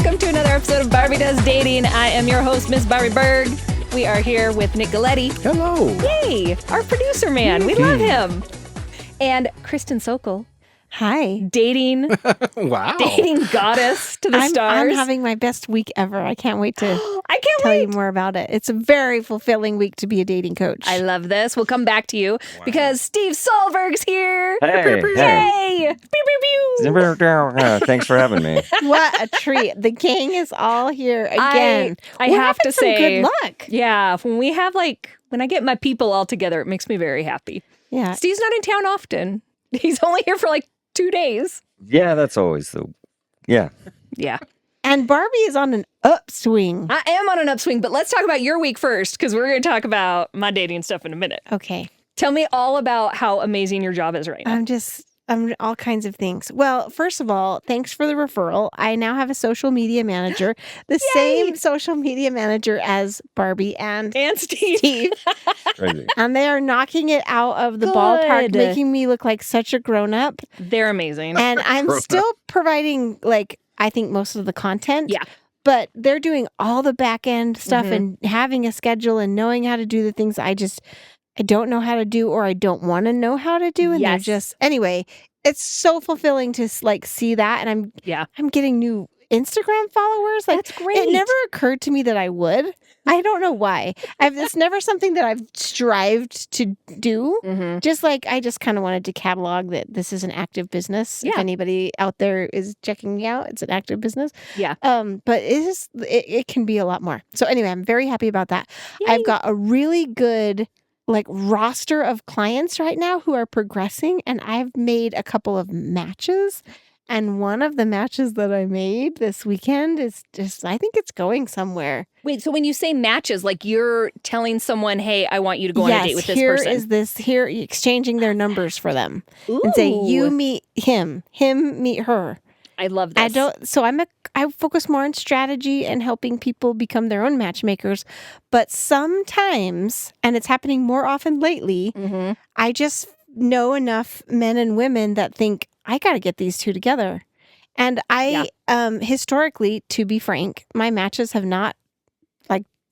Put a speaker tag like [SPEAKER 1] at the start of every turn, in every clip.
[SPEAKER 1] welcome to another episode of Barbie Does Dating. I am your host, Miss Barbie Berg. We are here with Nick Galletti.
[SPEAKER 2] Hello.
[SPEAKER 1] Yay, our producer man. We love him. And Kristin Sokol.
[SPEAKER 3] Hi.
[SPEAKER 1] Dating.
[SPEAKER 2] Wow.
[SPEAKER 1] Dating goddess to the stars.
[SPEAKER 3] I'm having my best week ever. I can't wait to
[SPEAKER 1] tell
[SPEAKER 3] you more about it. It's a very fulfilling week to be a dating coach.
[SPEAKER 1] I love this. We'll come back to you because Steve Solberg's here.
[SPEAKER 4] Hey.
[SPEAKER 1] Yay. Pew, pew, pew.
[SPEAKER 4] Thanks for having me.
[SPEAKER 3] What a treat. The gang is all here again.
[SPEAKER 1] I
[SPEAKER 3] We're
[SPEAKER 1] have to
[SPEAKER 3] having some
[SPEAKER 1] say,
[SPEAKER 3] good luck.
[SPEAKER 1] Yeah, when I get my people all together, it makes me very happy.
[SPEAKER 3] Yeah.
[SPEAKER 1] Steve's not in town often. He's only here for 2 days.
[SPEAKER 4] Yeah, that's always Yeah.
[SPEAKER 1] Yeah.
[SPEAKER 3] And Barbie is on an upswing.
[SPEAKER 1] I am on an upswing, but let's talk about your week first because we're going to talk about my dating stuff in a minute.
[SPEAKER 3] Okay.
[SPEAKER 1] Tell me all about how amazing your job is right now.
[SPEAKER 3] I'm all kinds of things. Well, first of all, thanks for the referral. I now have a social media manager, the same social media manager as Barbie and Steve.
[SPEAKER 4] Crazy.
[SPEAKER 3] And they are knocking it out of the ballpark, making me look like such a grown-up.
[SPEAKER 1] They're amazing.
[SPEAKER 3] And I'm still providing, I think most of the content.
[SPEAKER 1] Yeah.
[SPEAKER 3] But they're doing all the back end stuff and having a schedule and knowing how to do the things I don't know how to do or I don't want to know how to do. And they're just, anyway, it's so fulfilling to see that. And I'm getting new Instagram followers.
[SPEAKER 1] That's great.
[SPEAKER 3] It never occurred to me that I would. I don't know why. It's never something that I've strived to do. I just kind of wanted to catalog that this is an active business.
[SPEAKER 1] Yeah.
[SPEAKER 3] If anybody out there is checking me out, it's an active business.
[SPEAKER 1] Yeah.
[SPEAKER 3] But it can be a lot more. So anyway, I'm very happy about that.
[SPEAKER 1] Yay.
[SPEAKER 3] I've got a really good roster of clients right now who are progressing, and I've made a couple of matches. And one of the matches that I made this weekend is I think it's going somewhere.
[SPEAKER 1] Wait, so when you say matches, you're telling someone, hey, I want you to go on a date with this person.
[SPEAKER 3] Here exchanging their numbers for them.
[SPEAKER 1] Ooh.
[SPEAKER 3] And say, you meet him meet her.
[SPEAKER 1] I love this.
[SPEAKER 3] I focus more on strategy and helping people become their own matchmakers. But sometimes, and it's happening more often lately, I just know enough men and women that think, I got to get these two together. And historically, to be frank, my matches have not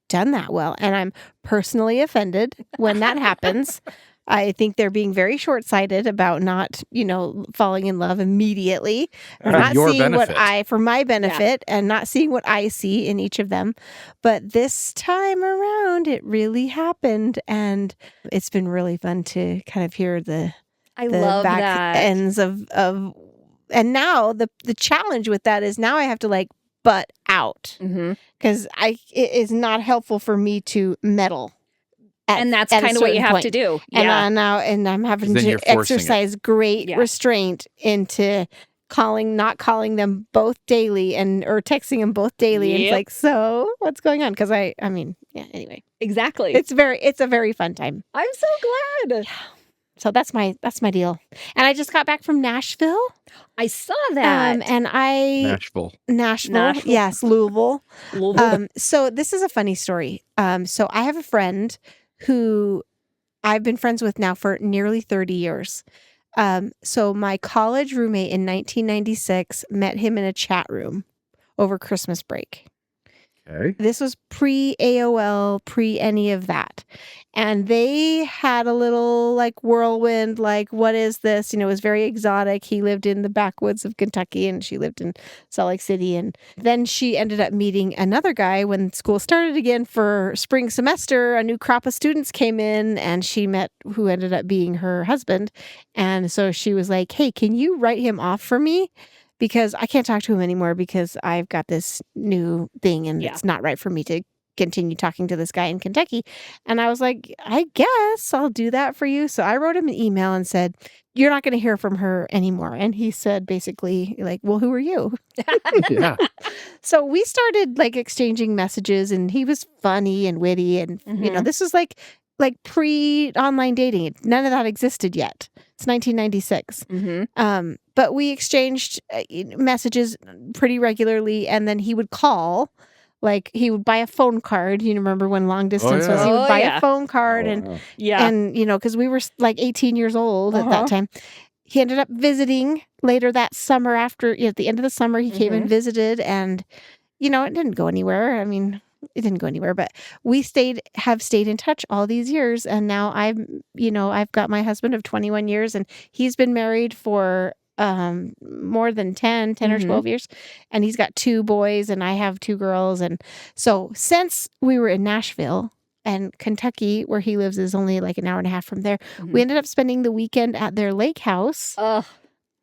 [SPEAKER 3] done that well. And I'm personally offended when that happens. I think they're being very short-sighted about not, falling in love immediately, or not seeing for my benefit, and not seeing what I see in each of them. But this time around, it really happened, and it's been really fun to kind of hear the
[SPEAKER 1] love
[SPEAKER 3] back
[SPEAKER 1] that.
[SPEAKER 3] ends of. And now the challenge with that is now I have to butt out because it is not helpful for me to meddle.
[SPEAKER 1] And that's kind of what you have to do.
[SPEAKER 3] Yeah. And I'm having to exercise great restraint into not calling them both daily or texting them both daily.
[SPEAKER 1] Yep.
[SPEAKER 3] And it's so what's going on? Because anyway.
[SPEAKER 1] Exactly.
[SPEAKER 3] It's a very fun time.
[SPEAKER 1] I'm so glad.
[SPEAKER 3] Yeah. So that's my deal. And I just got back from Nashville.
[SPEAKER 1] I saw that.
[SPEAKER 2] Nashville.
[SPEAKER 3] Yes, Louisville. So this is a funny story. So I have a friend who I've been friends with now for nearly 30 years. So my college roommate in 1996 met him in a chat room over Christmas break.
[SPEAKER 2] Okay.
[SPEAKER 3] This was pre-AOL, pre any of that. And they had a little whirlwind, what is this? It was very exotic. He lived in the backwoods of Kentucky and she lived in Salt Lake City. And then she ended up meeting another guy when school started again for spring semester. A new crop of students came in and she met who ended up being her husband. And so she was like, hey, can you write him off for me? Because I can't talk to him anymore because I've got this new thing and it's not right for me to continue talking to this guy in Kentucky. And I was like, I guess I'll do that for you. So I wrote him an email and said, you're not going to hear from her anymore. And he said basically well, who are you?
[SPEAKER 2] Yeah.
[SPEAKER 3] So we started exchanging messages and he was funny and witty. And, this was like pre-online dating. None of that existed yet. It's 1996. But we exchanged messages pretty regularly, and then he would call. He would buy a phone card. You remember when long distance was? He would buy a phone card, and because we were 18 years old at that time. He ended up visiting later that summer. After at the end of the summer, he came and visited, and it didn't go anywhere. I mean, it didn't go anywhere, but we have stayed in touch all these years. And now I've got my husband of 21 years and he's been married for more than 10 or 12 years. And he's got 2 boys and I have 2 girls. And so since we were in Nashville and Kentucky, where he lives is only like an hour and a half from there, we ended up spending the weekend at their lake house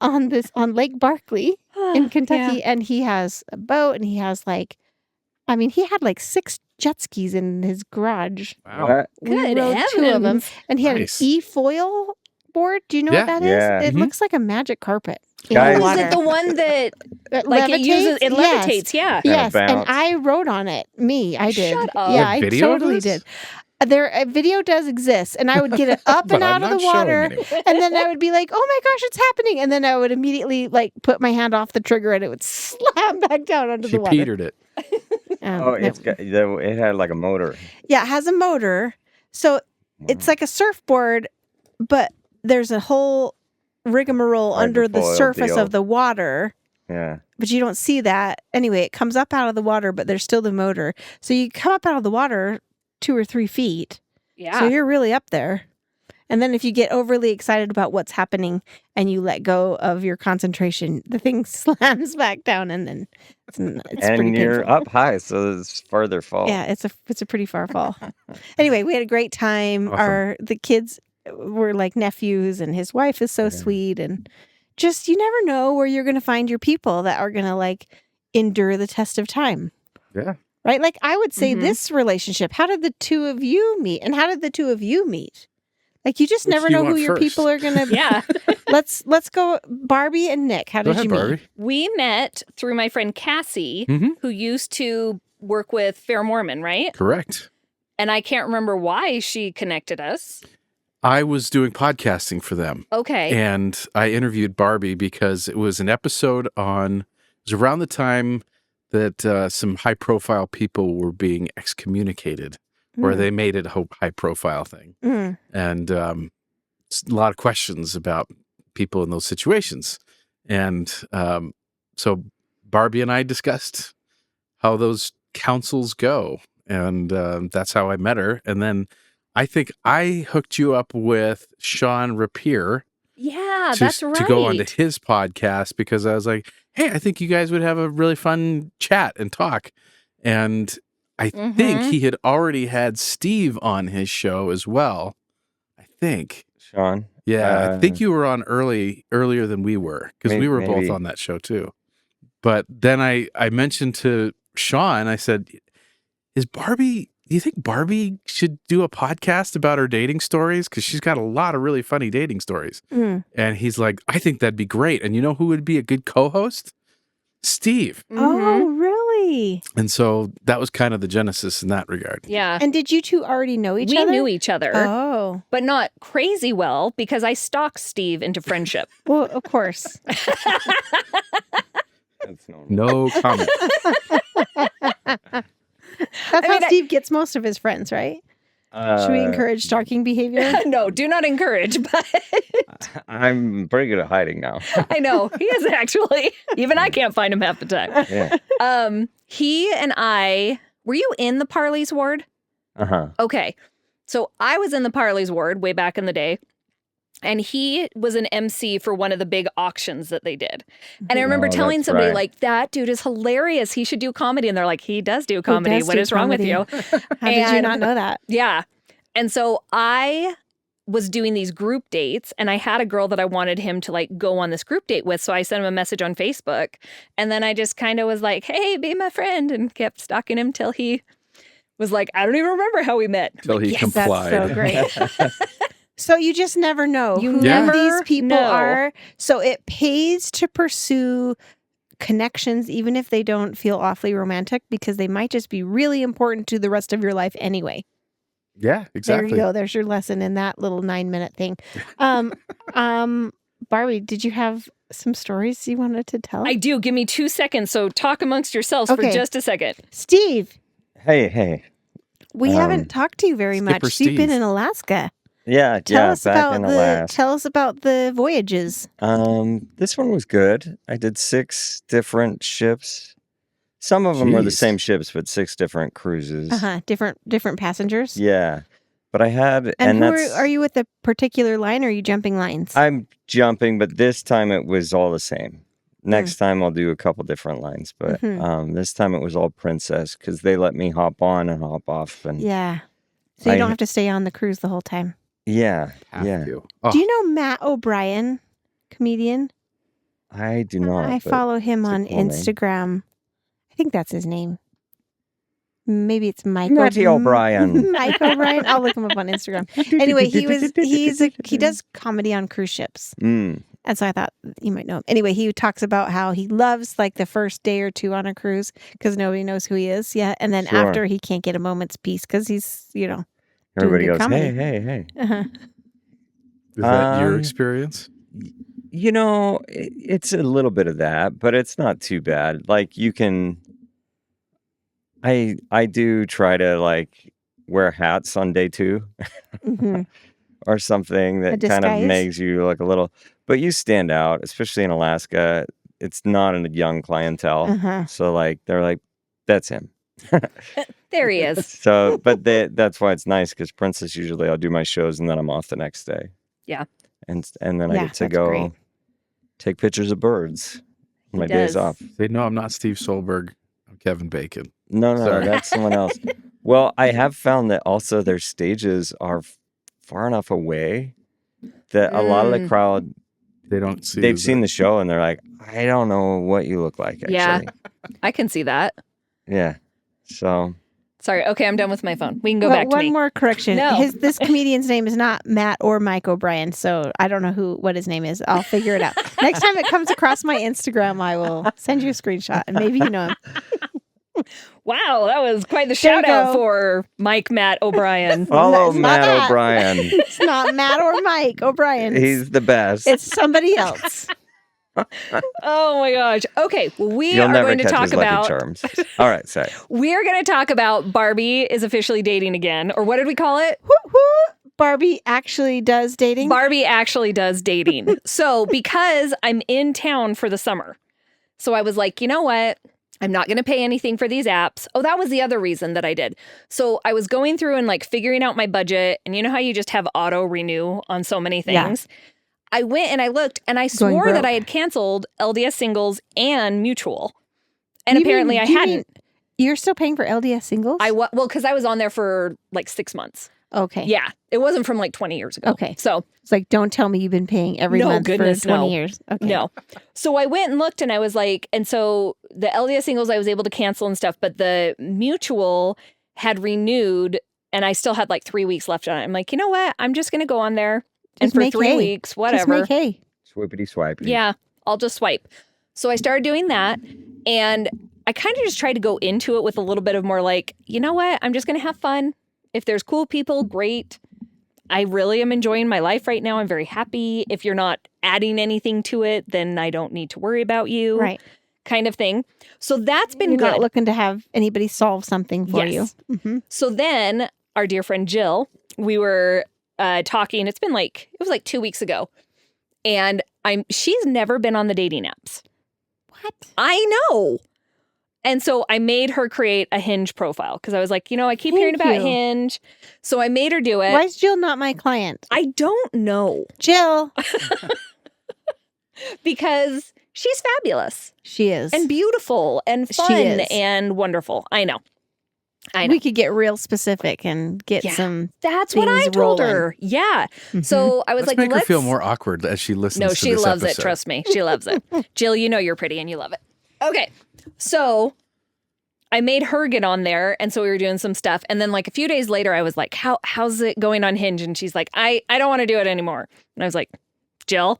[SPEAKER 3] on Lake Barkley in Kentucky.
[SPEAKER 1] Yeah.
[SPEAKER 3] And he has a boat and he has he had like 6 jet skis in his garage.
[SPEAKER 2] Wow.
[SPEAKER 4] What?
[SPEAKER 3] We
[SPEAKER 1] Good
[SPEAKER 3] rode 2 of them,
[SPEAKER 1] heavens.
[SPEAKER 3] and he had
[SPEAKER 2] Nice.
[SPEAKER 3] an e-foil board. Do you know
[SPEAKER 2] Yeah.
[SPEAKER 3] what that is?
[SPEAKER 4] Yeah.
[SPEAKER 3] It
[SPEAKER 2] Mhm.
[SPEAKER 3] looks like a magic carpet in
[SPEAKER 4] Guys-
[SPEAKER 3] the
[SPEAKER 1] Is
[SPEAKER 3] water.
[SPEAKER 1] it the one that
[SPEAKER 3] It
[SPEAKER 1] like it uses it
[SPEAKER 3] Yes.
[SPEAKER 1] levitates? Yeah.
[SPEAKER 4] Kinda
[SPEAKER 3] Yes, and
[SPEAKER 4] bounce.
[SPEAKER 3] I rode on it. I did.
[SPEAKER 1] Shut up.
[SPEAKER 3] Yeah,
[SPEAKER 2] You
[SPEAKER 3] I
[SPEAKER 2] have video of
[SPEAKER 3] totally
[SPEAKER 2] this?
[SPEAKER 3] did. A video does exist, and I would get it up
[SPEAKER 2] But
[SPEAKER 3] and out
[SPEAKER 2] I'm
[SPEAKER 3] of the
[SPEAKER 2] not showing
[SPEAKER 3] water,
[SPEAKER 2] anyone.
[SPEAKER 3] and then I would be like, "Oh my gosh, it's happening!" And then I would immediately put my hand off the trigger, and it would slam back down under
[SPEAKER 2] She
[SPEAKER 3] the water.
[SPEAKER 2] petered it.
[SPEAKER 4] Oh, it had like a motor.
[SPEAKER 3] Yeah, it has a motor, so it's like a surfboard, but there's a whole rigmarole under the
[SPEAKER 4] Hydrofoil
[SPEAKER 3] surface
[SPEAKER 4] deal.
[SPEAKER 3] of the water.
[SPEAKER 4] Yeah.
[SPEAKER 3] But you don't see that. Anyway, it comes up out of the water, but there's still the motor. So you come up out of the water 2 or 3 feet.
[SPEAKER 1] Yeah.
[SPEAKER 3] So you're really up there. And then if you get overly excited about what's happening and you let go of your concentration, the thing slams back down and then it's pretty
[SPEAKER 4] And you're
[SPEAKER 3] painful.
[SPEAKER 4] up high, so it's further fall.
[SPEAKER 3] Yeah, it's a pretty far fall. Anyway, we had a great time.
[SPEAKER 2] Awesome.
[SPEAKER 3] The kids were like nephews and his wife is so sweet, and just you never know where you're going to find your people that are going to endure the test of time.
[SPEAKER 2] Yeah.
[SPEAKER 3] Right? Like I would say
[SPEAKER 1] Mhm.
[SPEAKER 3] this relationship, how did the 2 of you meet? And how did the 2 of you meet? Like you just
[SPEAKER 2] Which
[SPEAKER 3] never
[SPEAKER 2] do you
[SPEAKER 3] know who
[SPEAKER 2] want
[SPEAKER 3] your
[SPEAKER 2] first?
[SPEAKER 3] people are going to
[SPEAKER 1] Yeah.
[SPEAKER 3] Let's go Barbie and Nick. How
[SPEAKER 2] Go
[SPEAKER 3] did
[SPEAKER 2] ahead,
[SPEAKER 3] you meet?
[SPEAKER 2] Barbie.
[SPEAKER 1] We met through my friend Cassie,
[SPEAKER 2] Mhm.
[SPEAKER 1] who used to work with Fair Mormon, right?
[SPEAKER 2] Correct.
[SPEAKER 1] And I can't remember why she connected us.
[SPEAKER 2] I was doing podcasting for them.
[SPEAKER 1] Okay.
[SPEAKER 2] And I interviewed Barbie because it was an episode it was around the time that some high profile people were being excommunicated, or they made it a high profile thing.
[SPEAKER 3] Mm.
[SPEAKER 2] And a lot of questions about people in those situations. And so Barbie and I discussed how those councils go. And that's how I met her. And then I think I hooked you up with Sean Rapier
[SPEAKER 1] Yeah, that's right.
[SPEAKER 2] to go onto his podcast because I was like, hey, I think you guys would have a really fun chat and talk. And I think he had already had Steve on his show as well. I think.
[SPEAKER 4] Sean.
[SPEAKER 2] Yeah, I think you were on earlier than we were because we were both
[SPEAKER 4] maybe.
[SPEAKER 2] on that show too. But then I mentioned to Sean, I said, do you think Barbie should do a podcast about her dating stories? Because she's got a lot of really funny dating stories.
[SPEAKER 3] Mm.
[SPEAKER 2] And he's like, I think that'd be great. And you know who would be a good co-host? Steve.
[SPEAKER 1] Mhm.
[SPEAKER 3] Oh, really?
[SPEAKER 2] And so that was kind of the genesis in that regard.
[SPEAKER 1] Yeah.
[SPEAKER 3] And did you 2 already know each
[SPEAKER 1] We
[SPEAKER 3] other?
[SPEAKER 1] knew each other,
[SPEAKER 3] Oh.
[SPEAKER 1] but not crazy well because I stalked Steve into friendship.
[SPEAKER 3] Well, of course.
[SPEAKER 4] That's normal.
[SPEAKER 2] No comment.
[SPEAKER 3] That's how
[SPEAKER 1] mean,
[SPEAKER 3] Steve gets most of his friends, right? Should we encourage stalking behavior?
[SPEAKER 1] No, do not encourage, but
[SPEAKER 4] I'm pretty good at hiding now.
[SPEAKER 1] I know he is actually. Even I can't find him half the time.
[SPEAKER 4] Yeah.
[SPEAKER 1] He and I, were you in the Parley's ward?
[SPEAKER 4] Uh-huh.
[SPEAKER 1] Okay. So I was in the Parley's ward way back in the day. And he was an MC for one of the big auctions that they did. And I remember
[SPEAKER 4] Oh,
[SPEAKER 1] telling
[SPEAKER 4] that's
[SPEAKER 1] somebody,
[SPEAKER 4] right.
[SPEAKER 1] like, that dude is hilarious. He should do comedy. And they're like, he does do comedy.
[SPEAKER 3] does
[SPEAKER 1] What
[SPEAKER 3] do
[SPEAKER 1] is wrong with
[SPEAKER 3] comedy.
[SPEAKER 1] you?
[SPEAKER 3] How did you
[SPEAKER 1] And-
[SPEAKER 3] not know that?
[SPEAKER 1] Yeah. And so I was doing these group dates and I had a girl that I wanted him to go on this group date with. So I sent him a message on Facebook and then I just kind of was like, hey, be my friend, and kept stalking him till he was like, I don't even remember how we met.
[SPEAKER 2] Till he
[SPEAKER 1] Yes,
[SPEAKER 2] complied.
[SPEAKER 3] That's so great. So you just never know
[SPEAKER 1] You
[SPEAKER 3] who
[SPEAKER 1] never
[SPEAKER 3] these people
[SPEAKER 1] know.
[SPEAKER 3] are. So it pays to pursue connections, even if they don't feel awfully romantic, because they might just be really important to the rest of your life anyway.
[SPEAKER 2] Yeah, exactly.
[SPEAKER 3] There you go. There's your lesson in that little 9-minute thing. Barbie, did you have some stories you wanted to tell?
[SPEAKER 1] I do. Give me 2 seconds. So talk amongst yourselves for
[SPEAKER 3] Okay.
[SPEAKER 1] just a second.
[SPEAKER 3] Steve,
[SPEAKER 4] Hey.
[SPEAKER 3] we haven't talked to you very
[SPEAKER 2] Skipper
[SPEAKER 3] much. You've been
[SPEAKER 2] Steve.
[SPEAKER 3] in Alaska.
[SPEAKER 4] Yeah,
[SPEAKER 3] Tell us
[SPEAKER 4] back
[SPEAKER 3] about
[SPEAKER 4] in Alaska.
[SPEAKER 3] tell us about the voyages.
[SPEAKER 4] This one was good. I did 6 different ships, Some of them are the
[SPEAKER 2] Jeez.
[SPEAKER 4] same ships, but 6 different cruises.
[SPEAKER 3] Different passengers.
[SPEAKER 4] Yeah. But I had,
[SPEAKER 3] And who
[SPEAKER 4] that's,
[SPEAKER 3] are you with a particular line, or are you jumping lines?
[SPEAKER 4] I'm jumping, but this time it was all the same. Next time I'll do a couple different lines, but this time it was all Princess because they let me hop on and hop off. And
[SPEAKER 3] Yeah. So you
[SPEAKER 4] I-
[SPEAKER 3] don't have to stay on the cruise the whole time.
[SPEAKER 4] yeah,
[SPEAKER 2] Have
[SPEAKER 4] yeah.
[SPEAKER 2] to. Oh,
[SPEAKER 3] Do you know Matt O'Brien, comedian?
[SPEAKER 4] I do not.
[SPEAKER 3] I
[SPEAKER 4] but
[SPEAKER 3] follow him
[SPEAKER 4] it's a
[SPEAKER 3] on
[SPEAKER 4] cool name.
[SPEAKER 3] Instagram. I think that's his name. Maybe it's Mike
[SPEAKER 4] Matty O'Brien.
[SPEAKER 3] Mike O'Brien. I'll look him up on Instagram. Anyway, he does comedy on cruise ships.
[SPEAKER 4] Mm.
[SPEAKER 3] And so I thought you might know him. Anyway, he talks about how he loves like the first day or two on a cruise because nobody knows who he is yet. And then
[SPEAKER 4] Sure.
[SPEAKER 3] after he can't get a moment's peace because he's,
[SPEAKER 4] Everybody
[SPEAKER 3] good
[SPEAKER 4] goes,
[SPEAKER 3] comedy.
[SPEAKER 4] hey.
[SPEAKER 3] Uh-huh.
[SPEAKER 2] is that your
[SPEAKER 4] Um,
[SPEAKER 2] experience?
[SPEAKER 4] It's a little bit of that, but it's not too bad. Like you can, I do try to like wear hats on day 2
[SPEAKER 3] Mhm.
[SPEAKER 4] or something
[SPEAKER 3] A
[SPEAKER 4] that kind of
[SPEAKER 3] disguise?
[SPEAKER 4] makes you look a little, but you stand out, especially in Alaska. It's not a young clientele.
[SPEAKER 3] Uh-huh.
[SPEAKER 4] So like, they're like, that's him.
[SPEAKER 1] There he is.
[SPEAKER 4] So, but that's why it's nice because Princess, usually I'll do my shows and then I'm off the next day.
[SPEAKER 1] Yeah.
[SPEAKER 4] And then I
[SPEAKER 3] Yeah,
[SPEAKER 4] get to
[SPEAKER 3] that's
[SPEAKER 4] go
[SPEAKER 3] great.
[SPEAKER 4] take pictures of birds on my
[SPEAKER 1] He
[SPEAKER 4] days
[SPEAKER 1] does.
[SPEAKER 4] off.
[SPEAKER 2] Say, no, I'm not Steve Solberg. I'm Kevin Bacon.
[SPEAKER 4] No,
[SPEAKER 2] Sorry.
[SPEAKER 4] that's someone else. Well, I have found that also their stages are far enough away that a lot of the
[SPEAKER 1] Mm.
[SPEAKER 4] crowd,
[SPEAKER 2] They don't see.
[SPEAKER 4] they've seen the show and they're like, I don't know what you look like, actually.
[SPEAKER 1] Yeah. I can see that.
[SPEAKER 4] Yeah. So,
[SPEAKER 1] Sorry. Okay, I'm done with my phone. We can go
[SPEAKER 3] Well,
[SPEAKER 1] back to
[SPEAKER 3] one
[SPEAKER 1] me.
[SPEAKER 3] more correction.
[SPEAKER 1] No.
[SPEAKER 3] This comedian's name is not Matt or Mike O'Brien, so I don't know what his name is. I'll figure it out. Next time it comes across my Instagram, I will send you a screenshot, and maybe you know him.
[SPEAKER 1] Wow, that was quite the
[SPEAKER 3] There you
[SPEAKER 1] shout out
[SPEAKER 3] go.
[SPEAKER 1] for Mike Matt O'Brien.
[SPEAKER 4] follow
[SPEAKER 3] it's not
[SPEAKER 4] Matt
[SPEAKER 3] that.
[SPEAKER 4] O'Brien.
[SPEAKER 3] It's not Matt or Mike O'Brien.
[SPEAKER 4] He's the best.
[SPEAKER 3] It's somebody else.
[SPEAKER 1] Oh my gosh. Okay, well, we
[SPEAKER 4] You'll
[SPEAKER 1] are
[SPEAKER 4] never
[SPEAKER 1] going to
[SPEAKER 4] catch
[SPEAKER 1] talk
[SPEAKER 4] his Lucky
[SPEAKER 1] about
[SPEAKER 4] Charms. All right, sorry.
[SPEAKER 1] we are going to talk about Barbie is officially dating again, or what did we call it?
[SPEAKER 3] Woo, woo. Barbie actually does dating.
[SPEAKER 1] Barbie actually does dating. So because I'm in town for the summer, so I was like, you know what? I'm not going to pay anything for these apps. Oh, that was the other reason that I did. So I was going through and like figuring out my budget, and you know how you just have auto renew on so many
[SPEAKER 3] Yeah.
[SPEAKER 1] things. I went and I looked, and I
[SPEAKER 3] Going
[SPEAKER 1] swore that
[SPEAKER 3] broke.
[SPEAKER 1] I had canceled LDS Singles and Mutual, and
[SPEAKER 3] You mean-
[SPEAKER 1] apparently I
[SPEAKER 3] do you
[SPEAKER 1] hadn't.
[SPEAKER 3] mean You're still paying for LDS singles?
[SPEAKER 1] Well, because I was on there for like 6 months.
[SPEAKER 3] Okay.
[SPEAKER 1] Yeah, it wasn't from like 20 years ago.
[SPEAKER 3] Okay.
[SPEAKER 1] So
[SPEAKER 3] It's like, don't tell me you've been paying every
[SPEAKER 1] No,
[SPEAKER 3] month
[SPEAKER 1] goodness,
[SPEAKER 3] for 20
[SPEAKER 1] no.
[SPEAKER 3] years. Okay.
[SPEAKER 1] no. So I went and looked, and I was like, and so the LDS Singles I was able to cancel and stuff, but the Mutual had renewed, and I still had like 3 weeks left on it. I'm like, you know what? I'm just going to go on there, and
[SPEAKER 3] Just
[SPEAKER 1] for
[SPEAKER 3] make
[SPEAKER 1] 3
[SPEAKER 3] hay.
[SPEAKER 1] weeks,
[SPEAKER 3] Just
[SPEAKER 1] whatever.
[SPEAKER 3] make hay.
[SPEAKER 4] Swippity swipey.
[SPEAKER 1] Yeah, I'll just swipe. So I started doing that, and I kind of just tried to go into it with a little bit of more like, you know what? I'm just going to have fun. If there's cool people, great. I really am enjoying my life right now. I'm very happy. If you're not adding anything to it, then I don't need to worry about you.
[SPEAKER 3] Right.
[SPEAKER 1] Kind of thing. So that's been
[SPEAKER 3] You're
[SPEAKER 1] good.
[SPEAKER 3] not looking to have anybody solve something for
[SPEAKER 1] Yes.
[SPEAKER 3] you. Mhm.
[SPEAKER 1] So then our dear friend Jill, we were talking. It was like 2 weeks ago. And she's never been on the dating apps.
[SPEAKER 3] What?
[SPEAKER 1] I know. And so I made her create a Hinge profile because I was like, I keep hearing
[SPEAKER 3] Thank
[SPEAKER 1] about
[SPEAKER 3] you.
[SPEAKER 1] Hinge. So I made her do it.
[SPEAKER 3] Why is Jill not my client?
[SPEAKER 1] I don't know
[SPEAKER 3] Jill.
[SPEAKER 1] because she's fabulous
[SPEAKER 3] She is.
[SPEAKER 1] and beautiful and
[SPEAKER 3] She
[SPEAKER 1] fun
[SPEAKER 3] is.
[SPEAKER 1] and wonderful. I know.
[SPEAKER 3] We could get real specific and get
[SPEAKER 1] Yeah.
[SPEAKER 3] some.
[SPEAKER 1] That's what I
[SPEAKER 3] Things
[SPEAKER 1] told
[SPEAKER 3] rolling.
[SPEAKER 1] her. Yeah.
[SPEAKER 3] Mhm.
[SPEAKER 1] So I was
[SPEAKER 2] Let's
[SPEAKER 1] like,
[SPEAKER 2] make her feel more awkward as she listens
[SPEAKER 1] No,
[SPEAKER 2] to
[SPEAKER 1] she
[SPEAKER 2] this
[SPEAKER 1] loves it.
[SPEAKER 2] episode.
[SPEAKER 1] Trust me. She loves it. Jill, you know you're pretty and you love it. Okay. So I made her get on there. And so we were doing some stuff. And then like a few days later, I was like, how's it going on Hinge? And she's like, I don't want to do it anymore. And I was like, Jill?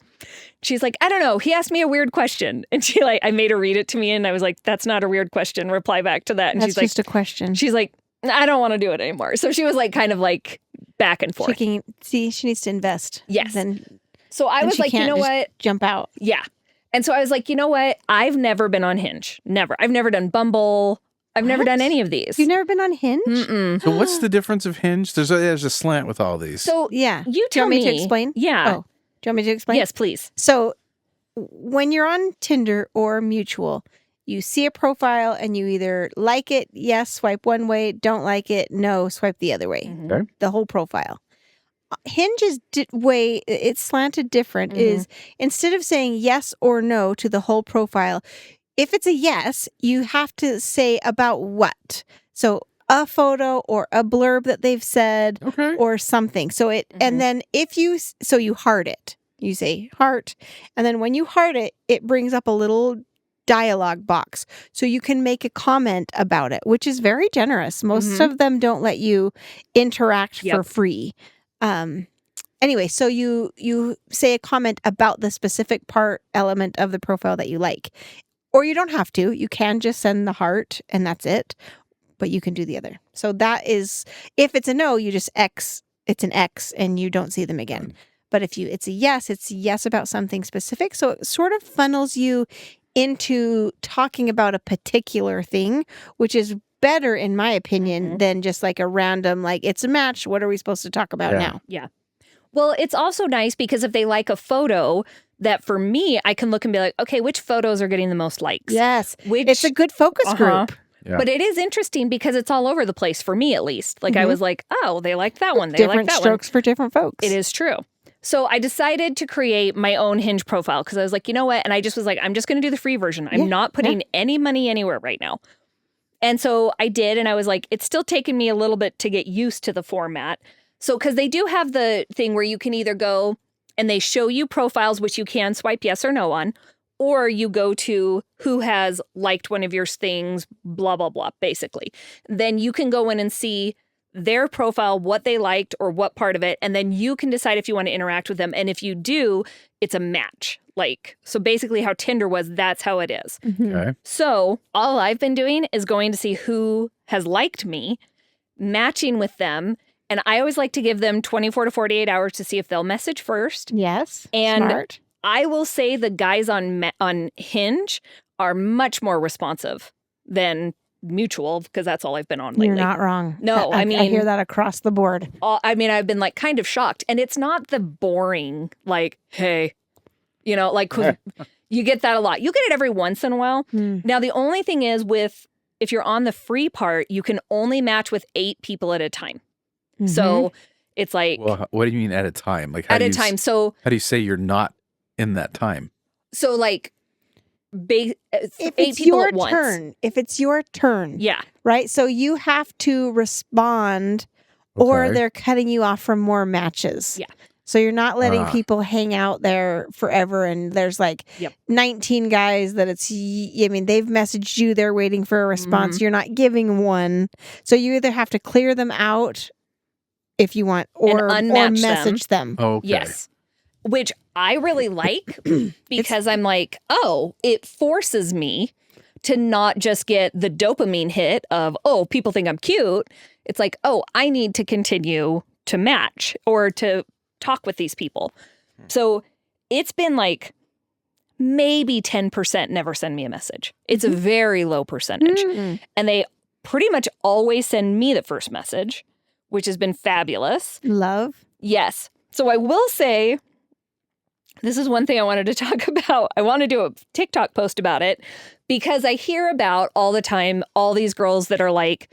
[SPEAKER 1] She's like, I don't know. He asked me a weird question. And I made her read it to me. And I was like, that's not a weird question. Reply back to that. And
[SPEAKER 3] That's just a question.
[SPEAKER 1] she's like, I don't want to do it anymore. So she was like, kind of like back and forth.
[SPEAKER 3] See, she needs to invest.
[SPEAKER 1] Yes.
[SPEAKER 3] Then
[SPEAKER 1] So I
[SPEAKER 3] then
[SPEAKER 1] was
[SPEAKER 3] she
[SPEAKER 1] like, you
[SPEAKER 3] can't
[SPEAKER 1] know
[SPEAKER 3] just
[SPEAKER 1] what?
[SPEAKER 3] jump out.
[SPEAKER 1] Yeah. And so I was like, you know what? I've never been on Hinge. Never. I've never done Bumble. I've never
[SPEAKER 3] What?
[SPEAKER 1] done any of these.
[SPEAKER 3] You've never been on Hinge?
[SPEAKER 1] Mm-mm.
[SPEAKER 2] So what's the difference of Hinge? There's a slant with all these.
[SPEAKER 1] So
[SPEAKER 3] Yeah.
[SPEAKER 1] you
[SPEAKER 3] Do you
[SPEAKER 1] tell
[SPEAKER 3] want me to explain?
[SPEAKER 1] Yeah.
[SPEAKER 3] Oh, do you want me to explain?
[SPEAKER 1] Yes, please.
[SPEAKER 3] So when you're on Tinder or Mutual, You see a profile and you either like it, yes, swipe one way, don't like it, no, swipe the other way.
[SPEAKER 1] Mhm.
[SPEAKER 2] Okay.
[SPEAKER 3] The whole profile. Hinge's way, it's slanted different, is instead of saying yes or no to the whole profile, if it's a yes, you have to say about what. So a photo or a blurb that they've said
[SPEAKER 2] Okay.
[SPEAKER 3] or something. So and then if you, so you heart it. You say heart. And then when you heart it, it brings up a little dialogue box. So you can make a comment about it, which is very generous. Most of them don't let you interact for free. Anyway, so you say a comment about the specific element of the profile that you like. Or you don't have to. You can just send the heart and that's it. But you can do the other. So that is, if it's a no, you just X, it's an X and you don't see them again. But if it's a yes, it's yes about something specific. So it sort of funnels you into talking about a particular thing, which is better, in my opinion, than just like a random, like, it's a match. What are we supposed to talk about now?
[SPEAKER 1] Yeah. Well, it's also nice because if they like a photo, that for me, I can look and be like, okay, which photos are getting the most likes?
[SPEAKER 3] Yes. It's a good focus group.
[SPEAKER 2] Yeah.
[SPEAKER 1] But it is interesting because it's all over the place for me, at least. Like I was like, oh, they like that one. They like
[SPEAKER 3] Different
[SPEAKER 1] that
[SPEAKER 3] strokes for different folks.
[SPEAKER 1] It is true. So I decided to create my own Hinge profile because I was like, you know what? And I just was like, I'm just going to do the free version. I'm not putting any money anywhere right now. And so I did. And I was like, it's still taken me a little bit to get used to the format. So because they do have the thing where you can either go and they show you profiles, which you can swipe yes or no on, or you go to who has liked one of your things, blah, blah, blah, basically. Then you can go in and see their profile, what they liked or what part of it, and then you can decide if you want to interact with them. And if you do, it's a match. Like, so basically how Tinder was, that's how it is.
[SPEAKER 2] Okay.
[SPEAKER 1] So all I've been doing is going to see who has liked me, matching with them. And I always like to give them 24 to 48 hours to see if they'll message first.
[SPEAKER 3] Yes.
[SPEAKER 1] And
[SPEAKER 3] Smart.
[SPEAKER 1] I will say the guys on Hinge are much more responsive than Mutual because that's all I've been on lately.
[SPEAKER 3] You're not wrong.
[SPEAKER 1] No, I mean,
[SPEAKER 3] I hear that across the board.
[SPEAKER 1] I mean, I've been like kind of shocked. And it's not the boring, like, hey, you know, like 'cause you get that a lot. You get it every once in a while. Now, the only thing is if you're on the free part, you can only match with 8 people at a time. So it's like.
[SPEAKER 2] Well, what do you mean at a time? Like
[SPEAKER 1] at a time. So
[SPEAKER 2] how do you say you're not in that time?
[SPEAKER 1] So like.
[SPEAKER 3] If
[SPEAKER 1] 8
[SPEAKER 3] it's
[SPEAKER 1] people
[SPEAKER 3] your
[SPEAKER 1] at once.
[SPEAKER 3] turn, if it's your turn,
[SPEAKER 1] Yeah.
[SPEAKER 3] right? So you have to respond, or
[SPEAKER 2] Okay.
[SPEAKER 3] they're cutting you off from more matches.
[SPEAKER 1] Yeah.
[SPEAKER 3] So you're not letting people hang out there forever, and there's like 19 guys that I mean, they've messaged you, they're waiting for a response. You're not giving one, so you either have to clear them out if you want, or
[SPEAKER 1] unmatch
[SPEAKER 3] message them.
[SPEAKER 2] Okay.
[SPEAKER 1] Yes. Which I really like because I'm like, oh, it forces me to not just get the dopamine hit of, oh, people think I'm cute. It's like, oh, I need to continue to match or to talk with these people. So it's been like maybe 10% never send me a message. It's a very low percentage. And they pretty much always send me the first message, which has been fabulous.
[SPEAKER 3] Love.
[SPEAKER 1] Yes. So I will say, this is one thing I wanted to talk about. I want to do a TikTok post about it because I hear about all the time, all these girls that are like,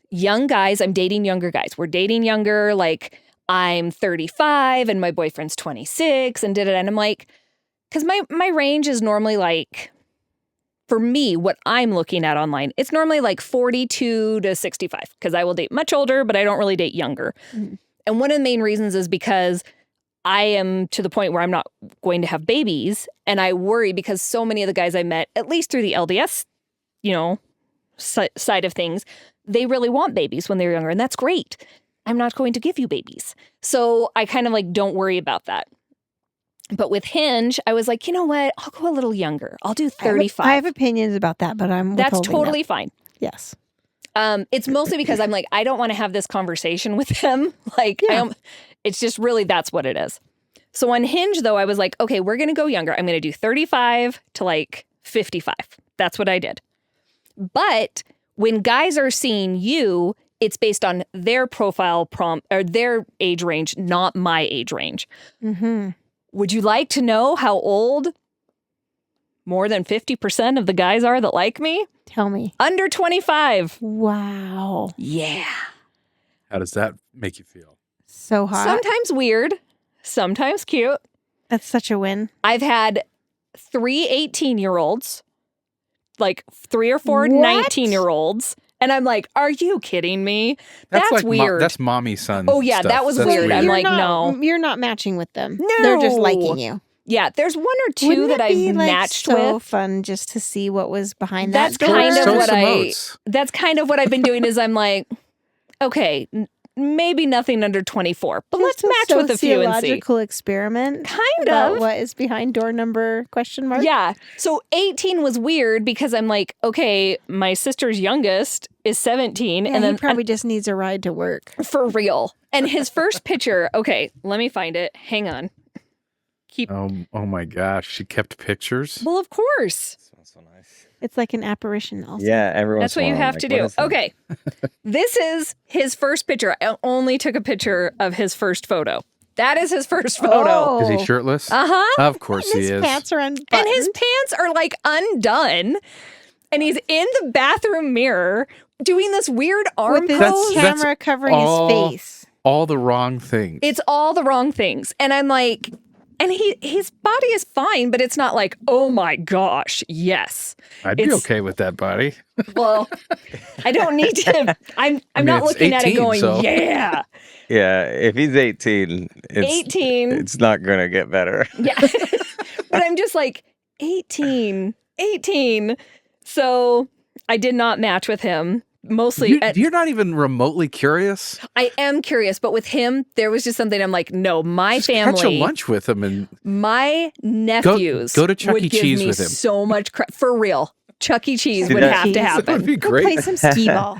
[SPEAKER 1] young guys, I'm dating younger guys. We're dating younger, like I'm 35 and my boyfriend's 26 and did it. And I'm like, because my range is normally like, for me, what I'm looking at online, it's normally like 42 to 65 because I will date much older, but I don't really date younger. And one of the main reasons is because I am to the point where I'm not going to have babies. And I worry because so many of the guys I met, at least through the LDS, you know, side of things, they really want babies when they're younger. And that's great. I'm not going to give you babies. So I kind of like don't worry about that. But with Hinge, I was like, you know what? I'll go a little younger. I'll do 35.
[SPEAKER 3] I have opinions about that, but
[SPEAKER 1] That's totally fine.
[SPEAKER 3] Yes.
[SPEAKER 1] It's mostly because I'm like, I don't want to have this conversation with them. Like, it's just really, that's what it is. So on Hinge, though, I was like, okay, we're going to go younger. I'm going to do 35 to like 55. That's what I did. But when guys are seeing you, it's based on their profile prompt or their age range, not my age range. Would you like to know how old more than 50% of the guys are that like me
[SPEAKER 3] Tell me.
[SPEAKER 1] under 25.
[SPEAKER 3] Wow.
[SPEAKER 1] Yeah.
[SPEAKER 2] How does that make you feel?
[SPEAKER 3] So hot.
[SPEAKER 1] Sometimes weird, sometimes cute.
[SPEAKER 3] That's such a win.
[SPEAKER 1] I've had 3 18-year-olds, like 3 or 4
[SPEAKER 3] What?
[SPEAKER 1] 19-year-olds. And I'm like, are you kidding me? That's
[SPEAKER 2] like
[SPEAKER 1] weird.
[SPEAKER 2] that's mommy son.
[SPEAKER 1] Oh, yeah,
[SPEAKER 2] stuff.
[SPEAKER 1] that was
[SPEAKER 2] That's
[SPEAKER 1] weird. I'm
[SPEAKER 3] You're
[SPEAKER 1] like,
[SPEAKER 3] not,
[SPEAKER 1] no.
[SPEAKER 3] You're not matching with them. They're just
[SPEAKER 1] No.
[SPEAKER 3] liking you.
[SPEAKER 1] Yeah, there's 1 or 2
[SPEAKER 3] Wouldn't
[SPEAKER 1] that
[SPEAKER 3] it be,
[SPEAKER 1] I've
[SPEAKER 3] like,
[SPEAKER 1] matched
[SPEAKER 3] so
[SPEAKER 1] with.
[SPEAKER 3] fun just to see what was behind
[SPEAKER 1] That's
[SPEAKER 3] that
[SPEAKER 1] kind
[SPEAKER 3] door?
[SPEAKER 1] of what
[SPEAKER 2] some
[SPEAKER 1] I-
[SPEAKER 2] oats.
[SPEAKER 1] That's kind of what I've been doing is I'm like, okay, maybe nothing under 24, but let's
[SPEAKER 3] Just
[SPEAKER 1] match with a few and see.
[SPEAKER 3] sociological experiment
[SPEAKER 1] Kind
[SPEAKER 3] about
[SPEAKER 1] of.
[SPEAKER 3] what is behind door number ?
[SPEAKER 1] Yeah. So 18 was weird because I'm like, okay, my sister's youngest is 17
[SPEAKER 3] Yeah,
[SPEAKER 1] and then
[SPEAKER 3] he probably just needs a ride to work.
[SPEAKER 1] for real. And his first picture, okay, let me find it. Hang on.
[SPEAKER 2] Oh my gosh, she kept pictures.
[SPEAKER 1] Well, of course.
[SPEAKER 4] Smells so nice.
[SPEAKER 3] It's like an apparition also.
[SPEAKER 4] Yeah, everyone's.
[SPEAKER 1] That's what you have to do. Okay. This is his first picture. I only took a picture of his first photo. That is his first photo.
[SPEAKER 3] Oh.
[SPEAKER 2] Is he shirtless?
[SPEAKER 1] Uh-huh.
[SPEAKER 2] Of course he
[SPEAKER 3] His
[SPEAKER 2] is.
[SPEAKER 3] pants are unbuttoned.
[SPEAKER 1] And his pants are like undone. And he's in the bathroom mirror doing this weird arm
[SPEAKER 3] with his
[SPEAKER 1] pose.
[SPEAKER 3] camera covering
[SPEAKER 2] all-
[SPEAKER 3] his face.
[SPEAKER 2] All the wrong things.
[SPEAKER 1] It's all the wrong things. And I'm like, and his body is fine, but it's not like, oh my gosh, yes.
[SPEAKER 2] I'd be
[SPEAKER 1] it's-
[SPEAKER 2] okay with that body.
[SPEAKER 1] Well, I don't need to. I'm
[SPEAKER 2] mean,
[SPEAKER 1] not
[SPEAKER 2] it's
[SPEAKER 1] looking at it
[SPEAKER 2] 18,
[SPEAKER 1] going,
[SPEAKER 2] so-
[SPEAKER 1] yeah.
[SPEAKER 4] Yeah, if he's 18,
[SPEAKER 1] 18.
[SPEAKER 4] it's not gonna get better.
[SPEAKER 1] Yeah. But I'm just like, 18. So I did not match with him. Mostly,
[SPEAKER 2] You're not even remotely curious.
[SPEAKER 1] I am curious, but with him, there was just something I'm like, no, my
[SPEAKER 2] Just
[SPEAKER 1] family.
[SPEAKER 2] catch a lunch with him and
[SPEAKER 1] My nephews
[SPEAKER 2] go to Chuck
[SPEAKER 1] would
[SPEAKER 2] E.
[SPEAKER 1] give
[SPEAKER 2] Cheese
[SPEAKER 1] me
[SPEAKER 2] with him.
[SPEAKER 1] so much for real. Chuck E. Cheese
[SPEAKER 4] See,
[SPEAKER 1] would
[SPEAKER 4] that-
[SPEAKER 1] have to
[SPEAKER 2] that would
[SPEAKER 1] happen.
[SPEAKER 2] be
[SPEAKER 3] Go
[SPEAKER 2] great.
[SPEAKER 3] play some skee ball.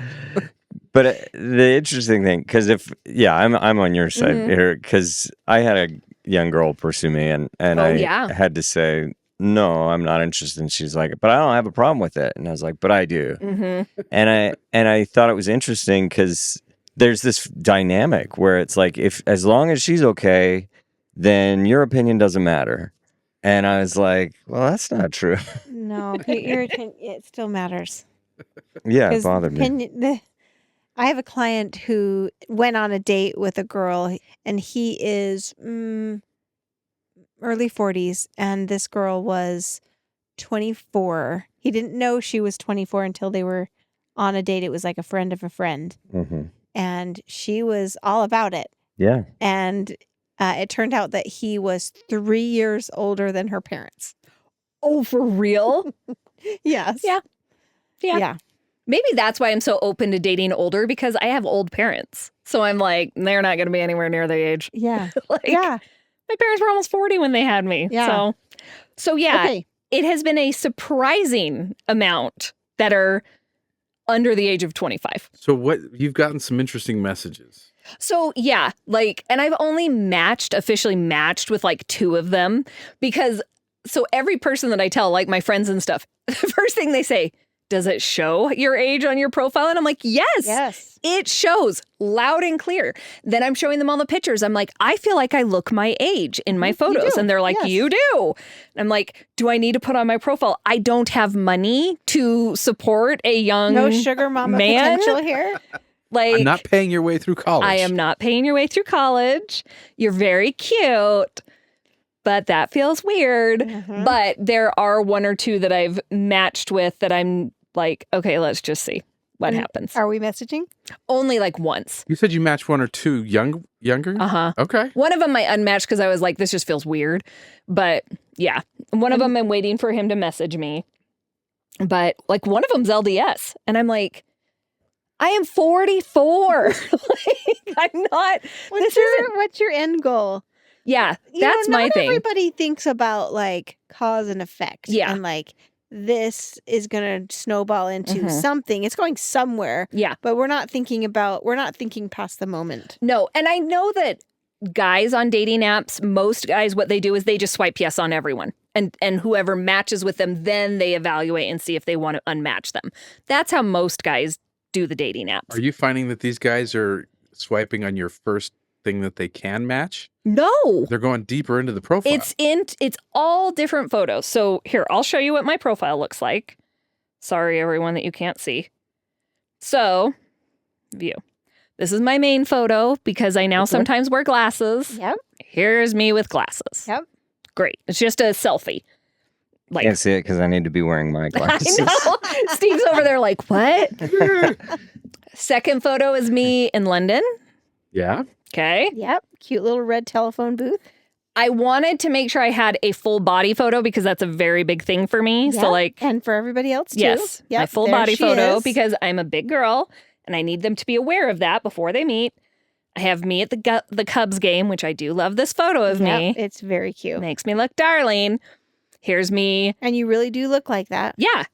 [SPEAKER 4] But the interesting thing, because I'm on your side
[SPEAKER 1] Mhm.
[SPEAKER 4] here, because I had a young girl pursue me, and
[SPEAKER 1] Oh,
[SPEAKER 4] I
[SPEAKER 1] yeah.
[SPEAKER 4] had to say no, I'm not interested. And she's like, but I don't have a problem with it, and I was like, but I do.
[SPEAKER 1] hmm
[SPEAKER 4] And I thought it was interesting because there's this dynamic where it's like, if as long as she's okay, then your opinion doesn't matter. And I was like, well, that's not true.
[SPEAKER 3] No, it still matters.
[SPEAKER 4] Yeah, it
[SPEAKER 3] 'Cause
[SPEAKER 4] bothered me.
[SPEAKER 3] I have a client who went on a date with a girl, and he is early 40s, and this girl was 24. He didn't know she was 24 until they were on a date. It was like a friend of a friend,
[SPEAKER 4] Hmm.
[SPEAKER 3] and she was all about it.
[SPEAKER 4] Yeah.
[SPEAKER 3] And it turned out that he was 3 years older than her parents.
[SPEAKER 1] Oh, for real?
[SPEAKER 3] Yes.
[SPEAKER 1] Yeah. Yeah.
[SPEAKER 3] Yeah.
[SPEAKER 1] Maybe that's why I'm so open to dating older because I have old parents. So I'm like, they're not going to be anywhere near their age.
[SPEAKER 3] Yeah.
[SPEAKER 1] Like,
[SPEAKER 3] Yeah.
[SPEAKER 1] my parents were almost 40 when they had me.
[SPEAKER 3] Yeah.
[SPEAKER 1] So yeah,
[SPEAKER 3] Okay.
[SPEAKER 1] it has been a surprising amount that are under the age of 25.
[SPEAKER 2] So what you've gotten some interesting messages.
[SPEAKER 1] So yeah, like, and I've only officially matched with like 2 of them because so every person that I tell, like my friends and stuff, the first thing they say, does it show your age on your profile? And I'm like, yes,
[SPEAKER 3] Yes.
[SPEAKER 1] it shows loud and clear. Then I'm showing them all the pictures. I'm like, I feel like I look my age in my photos.
[SPEAKER 3] do.
[SPEAKER 1] And they're like,
[SPEAKER 3] Yes.
[SPEAKER 1] you do. And I'm like, do I need to put on my profile? I don't have money to support a young
[SPEAKER 3] No sugar mama
[SPEAKER 1] man?
[SPEAKER 3] potential here.
[SPEAKER 1] like
[SPEAKER 2] I'm not paying your way through college.
[SPEAKER 1] I am not paying your way through college. You're very cute, but that feels weird.
[SPEAKER 3] Mhm.
[SPEAKER 1] But there are 1 or 2 that I've matched with that I'm like, okay, let's just see what
[SPEAKER 3] Mm.
[SPEAKER 1] happens.
[SPEAKER 3] Are we messaging?
[SPEAKER 1] Only like once.
[SPEAKER 2] You said you matched 1 or 2 younger?
[SPEAKER 1] Uh-huh.
[SPEAKER 2] Okay.
[SPEAKER 1] One of them I unmatched because I was like, this just feels weird. But yeah, one of them I'm waiting for him to message me. But like one of them's LDS. And I'm like, I am 44. Like, I'm not.
[SPEAKER 3] What's your end goal?
[SPEAKER 1] Yeah,
[SPEAKER 3] You
[SPEAKER 1] that's
[SPEAKER 3] know,
[SPEAKER 1] my
[SPEAKER 3] not
[SPEAKER 1] thing.
[SPEAKER 3] Everybody thinks about like cause and effect.
[SPEAKER 1] Yeah.
[SPEAKER 3] And like this is going to snowball into
[SPEAKER 1] Mhm.
[SPEAKER 3] something. It's going somewhere,
[SPEAKER 1] Yeah.
[SPEAKER 3] but we're not thinking past the moment.
[SPEAKER 1] No. And I know that guys on dating apps, most guys, what they do is they just swipe yes on everyone. And whoever matches with them, then they evaluate and see if they want to unmatch them. That's how most guys do the dating apps.
[SPEAKER 2] Are you finding that these guys are swiping on your first thing that they can match?
[SPEAKER 1] No.
[SPEAKER 2] They're going deeper into the profile.
[SPEAKER 1] It's all different photos. So here, I'll show you what my profile looks like. Sorry, everyone, that you can't see. So, view. This is my main photo because I now sometimes wear glasses.
[SPEAKER 3] Yep.
[SPEAKER 1] Here's me with glasses.
[SPEAKER 3] Yep.
[SPEAKER 1] Great. It's just a selfie. Like,
[SPEAKER 4] Can't see it because I need to be wearing my
[SPEAKER 1] I
[SPEAKER 4] glasses.
[SPEAKER 1] know. Steve's over there like, what? Second photo is me in London.
[SPEAKER 2] Yeah.
[SPEAKER 1] Okay.
[SPEAKER 3] Yep. Cute little red telephone booth.
[SPEAKER 1] I wanted to make sure I had a full body photo because that's a very big thing for me.
[SPEAKER 3] Yep.
[SPEAKER 1] So like,
[SPEAKER 3] And for everybody else too.
[SPEAKER 1] yes,
[SPEAKER 3] Yep.
[SPEAKER 1] my full
[SPEAKER 3] there
[SPEAKER 1] body
[SPEAKER 3] she
[SPEAKER 1] photo
[SPEAKER 3] is.
[SPEAKER 1] because I'm a big girl and I need them to be aware of that before they meet. I have me at the Cubs game, which I do love this photo of
[SPEAKER 3] Yep,
[SPEAKER 1] me.
[SPEAKER 3] it's very cute.
[SPEAKER 1] Makes me look darling. Here's me.
[SPEAKER 3] And you really do look like that.
[SPEAKER 1] Yeah.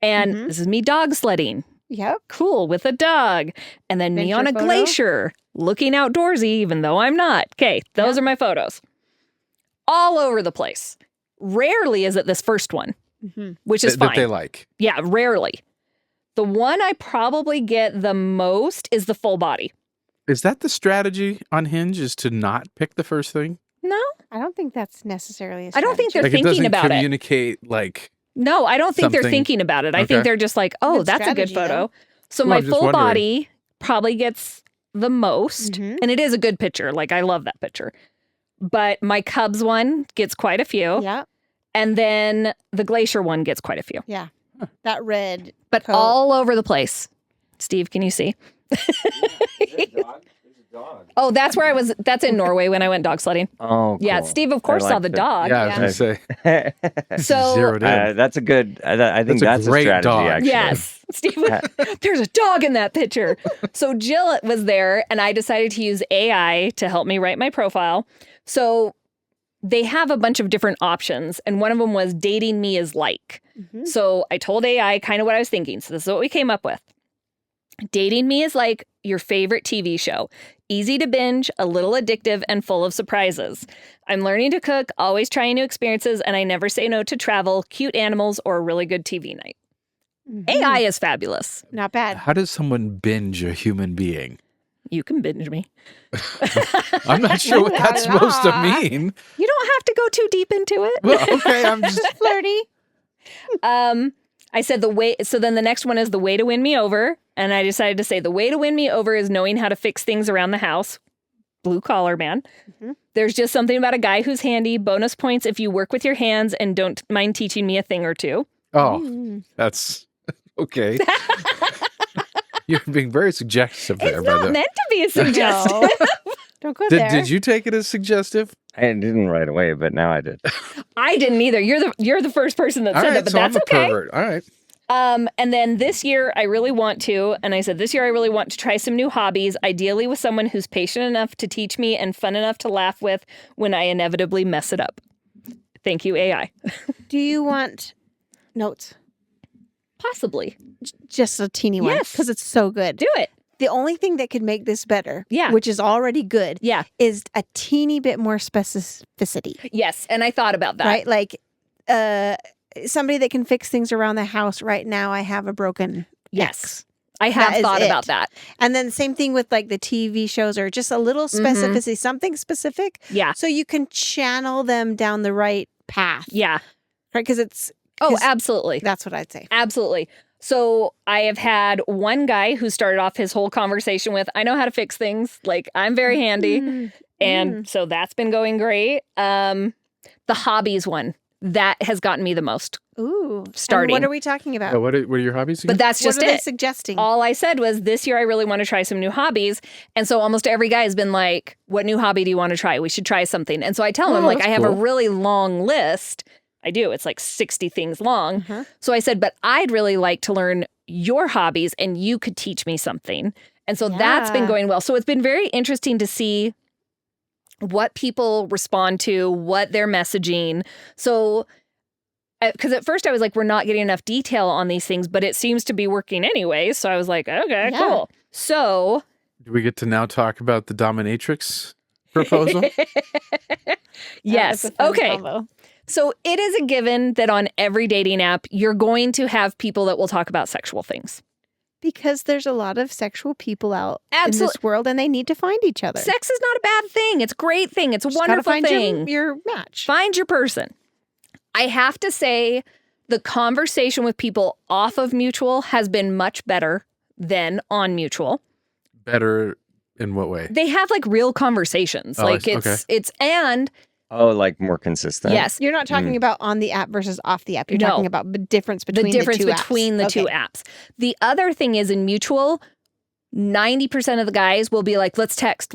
[SPEAKER 1] And
[SPEAKER 3] Mhm.
[SPEAKER 1] this is me dog sledding.
[SPEAKER 3] Yep.
[SPEAKER 1] Cool with a dog. And then me
[SPEAKER 3] Adventure
[SPEAKER 1] on a
[SPEAKER 3] photo.
[SPEAKER 1] glacier looking outdoorsy, even though I'm not. Okay, those are my photos. All over the place. Rarely is it this first one,
[SPEAKER 3] Mhm.
[SPEAKER 1] which is
[SPEAKER 2] That
[SPEAKER 1] fine.
[SPEAKER 2] they like.
[SPEAKER 1] Yeah, rarely. The one I probably get the most is the full body.
[SPEAKER 2] Is that the strategy on Hinge, is to not pick the first thing?
[SPEAKER 1] No,
[SPEAKER 3] I don't think that's necessarily a
[SPEAKER 1] I don't think
[SPEAKER 3] strategy.
[SPEAKER 1] they're
[SPEAKER 2] Like it
[SPEAKER 1] thinking
[SPEAKER 2] doesn't
[SPEAKER 1] about it.
[SPEAKER 2] communicate like
[SPEAKER 1] No, I don't think they're
[SPEAKER 2] something-
[SPEAKER 1] thinking about it. I
[SPEAKER 2] Okay.
[SPEAKER 1] think they're just like, oh,
[SPEAKER 3] Good
[SPEAKER 1] that's a good
[SPEAKER 3] strategy,
[SPEAKER 1] photo.
[SPEAKER 3] though.
[SPEAKER 1] So
[SPEAKER 2] Well,
[SPEAKER 1] my
[SPEAKER 2] I'm just
[SPEAKER 1] full
[SPEAKER 2] wondering.
[SPEAKER 1] body probably gets the most.
[SPEAKER 3] Mhm.
[SPEAKER 1] And it is a good picture. Like, I love that picture. But my Cubs one gets quite a few.
[SPEAKER 3] Yeah.
[SPEAKER 1] And then the Glacier one gets quite a few.
[SPEAKER 3] Yeah. That red.
[SPEAKER 1] But
[SPEAKER 3] coat.
[SPEAKER 1] all over the place. Steve, can you see? Oh, that's where I was. That's in Norway when I went dog sledding.
[SPEAKER 4] Oh,
[SPEAKER 1] Yeah,
[SPEAKER 4] cool.
[SPEAKER 1] Steve, of course,
[SPEAKER 4] I
[SPEAKER 1] saw
[SPEAKER 4] like
[SPEAKER 1] the
[SPEAKER 4] that.
[SPEAKER 1] dog.
[SPEAKER 2] yeah, I was gonna say
[SPEAKER 1] So,
[SPEAKER 2] zeroed in.
[SPEAKER 4] That's a good. I think
[SPEAKER 2] That's
[SPEAKER 4] that's
[SPEAKER 2] a
[SPEAKER 4] a
[SPEAKER 2] great
[SPEAKER 4] strategy.
[SPEAKER 2] dog.
[SPEAKER 4] Actually.
[SPEAKER 1] yes, Steve, there's a dog in that picture. So Jill was there, and I decided to use AI to help me write my profile. So they have a bunch of different options, and one of them was dating me is like.
[SPEAKER 3] Mhm.
[SPEAKER 1] So I told AI kind of what I was thinking. So this is what we came up with. Dating me is like your favorite TV show. Easy to binge, a little addictive, and full of surprises. I'm learning to cook, always trying new experiences, and I never say no to travel, cute animals, or a really good TV night.
[SPEAKER 3] Mhm.
[SPEAKER 1] AI is fabulous.
[SPEAKER 3] Not bad.
[SPEAKER 2] How does someone binge a human being?
[SPEAKER 1] You can binge me.
[SPEAKER 2] I'm not sure what that's supposed to mean.
[SPEAKER 1] You don't have to go too deep into it.
[SPEAKER 2] Well, okay, I'm just
[SPEAKER 3] Flirty.
[SPEAKER 1] I said the way, so then the next one is the way to win me over. And I decided to say the way to win me over is knowing how to fix things around the house. Blue collar man.
[SPEAKER 3] Mhm.
[SPEAKER 1] There's just something about a guy who's handy. Bonus points if you work with your hands and don't mind teaching me a thing or two.
[SPEAKER 2] oh,
[SPEAKER 3] Mm.
[SPEAKER 2] that's okay. You're being very suggestive there,
[SPEAKER 1] It's not
[SPEAKER 2] brother.
[SPEAKER 1] meant to be a suggestion.
[SPEAKER 3] No. Don't go there.
[SPEAKER 2] Did you take it as suggestive?
[SPEAKER 4] I didn't right away, but now I did.
[SPEAKER 1] I didn't either. You're the first person that
[SPEAKER 2] All
[SPEAKER 1] said
[SPEAKER 2] right,
[SPEAKER 1] that, but
[SPEAKER 2] so
[SPEAKER 1] that's
[SPEAKER 2] I'm a
[SPEAKER 1] okay.
[SPEAKER 2] pervert. All right.
[SPEAKER 1] And then this year I really want to, and I said this year I really want to try some new hobbies, ideally with someone who's patient enough to teach me and fun enough to laugh with when I inevitably mess it up. Thank you, AI.
[SPEAKER 3] Do you want notes?
[SPEAKER 1] Possibly.
[SPEAKER 3] Just a teeny one.
[SPEAKER 1] Yes.
[SPEAKER 3] Because it's so good.
[SPEAKER 1] Do it.
[SPEAKER 3] The only thing that could make this better,
[SPEAKER 1] Yeah.
[SPEAKER 3] which is already good,
[SPEAKER 1] Yeah.
[SPEAKER 3] is a teeny bit more specificity.
[SPEAKER 1] Yes. And I thought about that.
[SPEAKER 3] Right? Like somebody that can fix things around the house. Right now, I have a broken
[SPEAKER 1] Yes.
[SPEAKER 3] X.
[SPEAKER 1] I
[SPEAKER 3] That
[SPEAKER 1] have
[SPEAKER 3] is
[SPEAKER 1] thought
[SPEAKER 3] it.
[SPEAKER 1] about that.
[SPEAKER 3] And then same thing with like the TV shows or just a little specificity, something specific,
[SPEAKER 1] Yeah.
[SPEAKER 3] so you can channel them down the right path.
[SPEAKER 1] Yeah.
[SPEAKER 3] Right? Because it's
[SPEAKER 1] Oh,
[SPEAKER 3] 'Cause-
[SPEAKER 1] absolutely.
[SPEAKER 3] that's what I'd say.
[SPEAKER 1] Absolutely. So I have had one guy who started off his whole conversation with, I know how to fix things. Like, I'm very handy.
[SPEAKER 3] Mm,
[SPEAKER 1] And so that's been going great. The hobbies one, that has gotten me the most.
[SPEAKER 3] Ooh. And
[SPEAKER 1] Starting.
[SPEAKER 3] what are we talking about?
[SPEAKER 2] So what are your hobbies again?
[SPEAKER 1] But that's
[SPEAKER 3] What
[SPEAKER 1] just
[SPEAKER 3] are they
[SPEAKER 1] it.
[SPEAKER 3] suggesting?
[SPEAKER 1] All I said was this year I really want to try some new hobbies. And so almost every guy has been like, what new hobby do you want to try? We should try something. And so I tell him,
[SPEAKER 2] Oh,
[SPEAKER 1] like,
[SPEAKER 2] that's
[SPEAKER 1] I have a
[SPEAKER 2] cool.
[SPEAKER 1] really long list. I do. It's like 60 things long.
[SPEAKER 3] Mhm.
[SPEAKER 1] So I said, but I'd really like to learn your hobbies and you could teach me something. And so that's been
[SPEAKER 3] Yeah.
[SPEAKER 1] going well. So it's been very interesting to see what people respond to, what they're messaging. So, because at first I was like, we're not getting enough detail on these things, but it seems to be working anyway. So I was like, okay,
[SPEAKER 3] Yeah.
[SPEAKER 1] cool. So,
[SPEAKER 2] Do we get to now talk about the dominatrix proposal?
[SPEAKER 1] yes.
[SPEAKER 3] That was a fun
[SPEAKER 1] Okay.
[SPEAKER 3] combo.
[SPEAKER 1] So it is a given that on every dating app, you're going to have people that will talk about sexual things.
[SPEAKER 3] Because there's a lot of sexual people out in
[SPEAKER 1] Absolutely.
[SPEAKER 3] this world, and they need to find each other.
[SPEAKER 1] Sex is not a bad thing. It's a great thing. It's a
[SPEAKER 3] Just gotta
[SPEAKER 1] wonderful
[SPEAKER 3] find
[SPEAKER 1] thing.
[SPEAKER 3] your match.
[SPEAKER 1] Find your person. I have to say, the conversation with people off of Mutual has been much better than on Mutual.
[SPEAKER 2] Better in what way?
[SPEAKER 1] They have like real conversations.
[SPEAKER 2] Oh, I
[SPEAKER 1] Like
[SPEAKER 2] see. Okay.
[SPEAKER 1] it's and
[SPEAKER 4] Oh, like more consistent.
[SPEAKER 1] yes,
[SPEAKER 3] You're not talking about on the app versus off the app. You're
[SPEAKER 1] No.
[SPEAKER 3] talking about the difference between
[SPEAKER 1] the difference
[SPEAKER 3] the two
[SPEAKER 1] between
[SPEAKER 3] apps.
[SPEAKER 1] the two
[SPEAKER 3] Okay.
[SPEAKER 1] apps. The other thing is in Mutual, 90% of the guys will be like, let's text.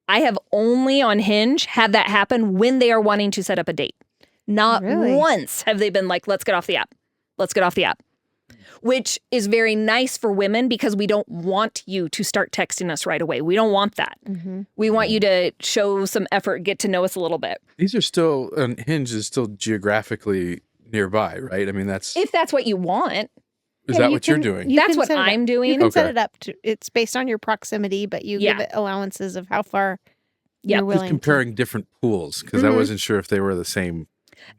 [SPEAKER 1] I have only on Hinge had that happen when they are wanting to set up a date. Not
[SPEAKER 3] Really?
[SPEAKER 1] once have they been like, let's get off the app. Which is very nice for women because we don't want you to start texting us right away. We don't want that.
[SPEAKER 3] Mm-hmm.
[SPEAKER 1] We want you to show some effort, get to know us a little bit.
[SPEAKER 2] These are still, Hinge is still geographically nearby, right? I mean, that's,
[SPEAKER 1] If that's what you want.
[SPEAKER 2] is that what you're doing?
[SPEAKER 3] You
[SPEAKER 1] That's
[SPEAKER 3] can
[SPEAKER 1] what
[SPEAKER 3] set it up.
[SPEAKER 1] I'm doing.
[SPEAKER 3] You can set
[SPEAKER 2] Okay.
[SPEAKER 3] it up. It's based on your proximity, but you
[SPEAKER 1] Yeah.
[SPEAKER 3] give it allowances of how far
[SPEAKER 1] Yeah.
[SPEAKER 3] you're
[SPEAKER 2] Just
[SPEAKER 3] willing
[SPEAKER 2] comparing different pools because I
[SPEAKER 1] Mhm.
[SPEAKER 2] wasn't sure if they were the same.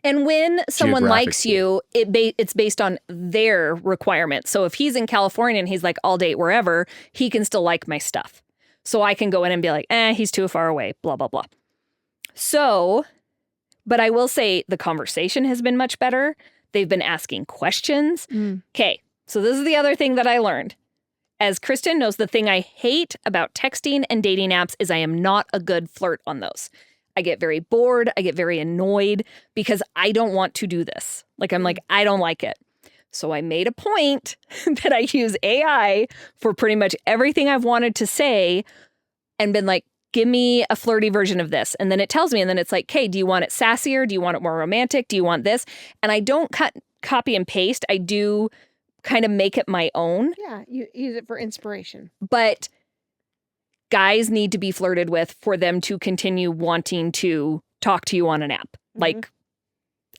[SPEAKER 1] And when someone
[SPEAKER 2] Geographic
[SPEAKER 1] likes you, it's based on their requirements. So if he's in California and he's like, I'll date wherever, he can still like my stuff. So I can go in and be like, he's too far away, blah, blah, blah. So, but I will say the conversation has been much better. They've been asking questions.
[SPEAKER 3] to.
[SPEAKER 1] Okay, so this is the other thing that I learned. As Kristin knows, the thing I hate about texting and dating apps is I am not a good flirt on those. I get very bored. I get very annoyed because I don't want to do this. Like, I'm like, I don't like it. So I made a point that I use AI for pretty much everything I've wanted to say and been like, give me a flirty version of this. And then it tells me, and then it's like, okay, do you want it sassier? Do you want it more romantic? Do you want this? And I don't copy and paste. I do kind of make it my own.
[SPEAKER 3] Yeah, you use it for inspiration.
[SPEAKER 1] But guys need to be flirted with for them to continue wanting to talk to you on an app. Like,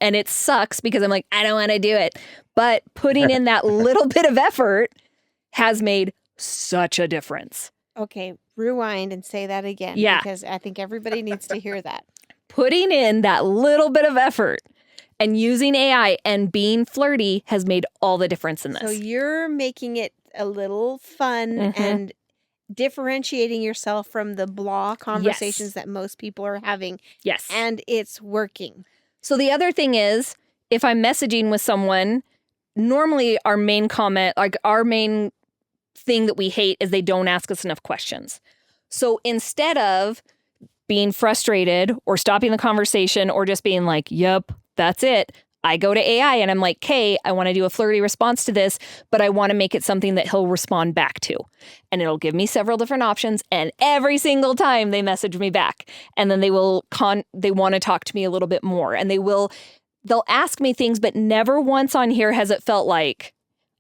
[SPEAKER 1] and it sucks because I'm like, I don't want to do it. But putting in that little bit of effort has made such a difference.
[SPEAKER 3] Okay, rewind and say that again.
[SPEAKER 1] Yeah.
[SPEAKER 3] Because I think everybody needs to hear that.
[SPEAKER 1] Putting in that little bit of effort and using AI and being flirty has made all the difference in this.
[SPEAKER 3] So you're making it a little fun
[SPEAKER 1] Mhm.
[SPEAKER 3] and differentiating yourself from the blah conversations that most people are having,
[SPEAKER 1] Yes.
[SPEAKER 3] and it's working.
[SPEAKER 1] So the other thing is, if I'm messaging with someone, normally our main comment, like our main thing that we hate is they don't ask us enough questions. So instead of being frustrated or stopping the conversation or just being like, yep, that's it, I go to AI and I'm like, okay, I want to do a flirty response to this, but I want to make it something that he'll respond back to. And it'll give me several different options. And every single time they message me back, and then they will they want to talk to me a little bit more. And they'll ask me things, but never once on here has it felt like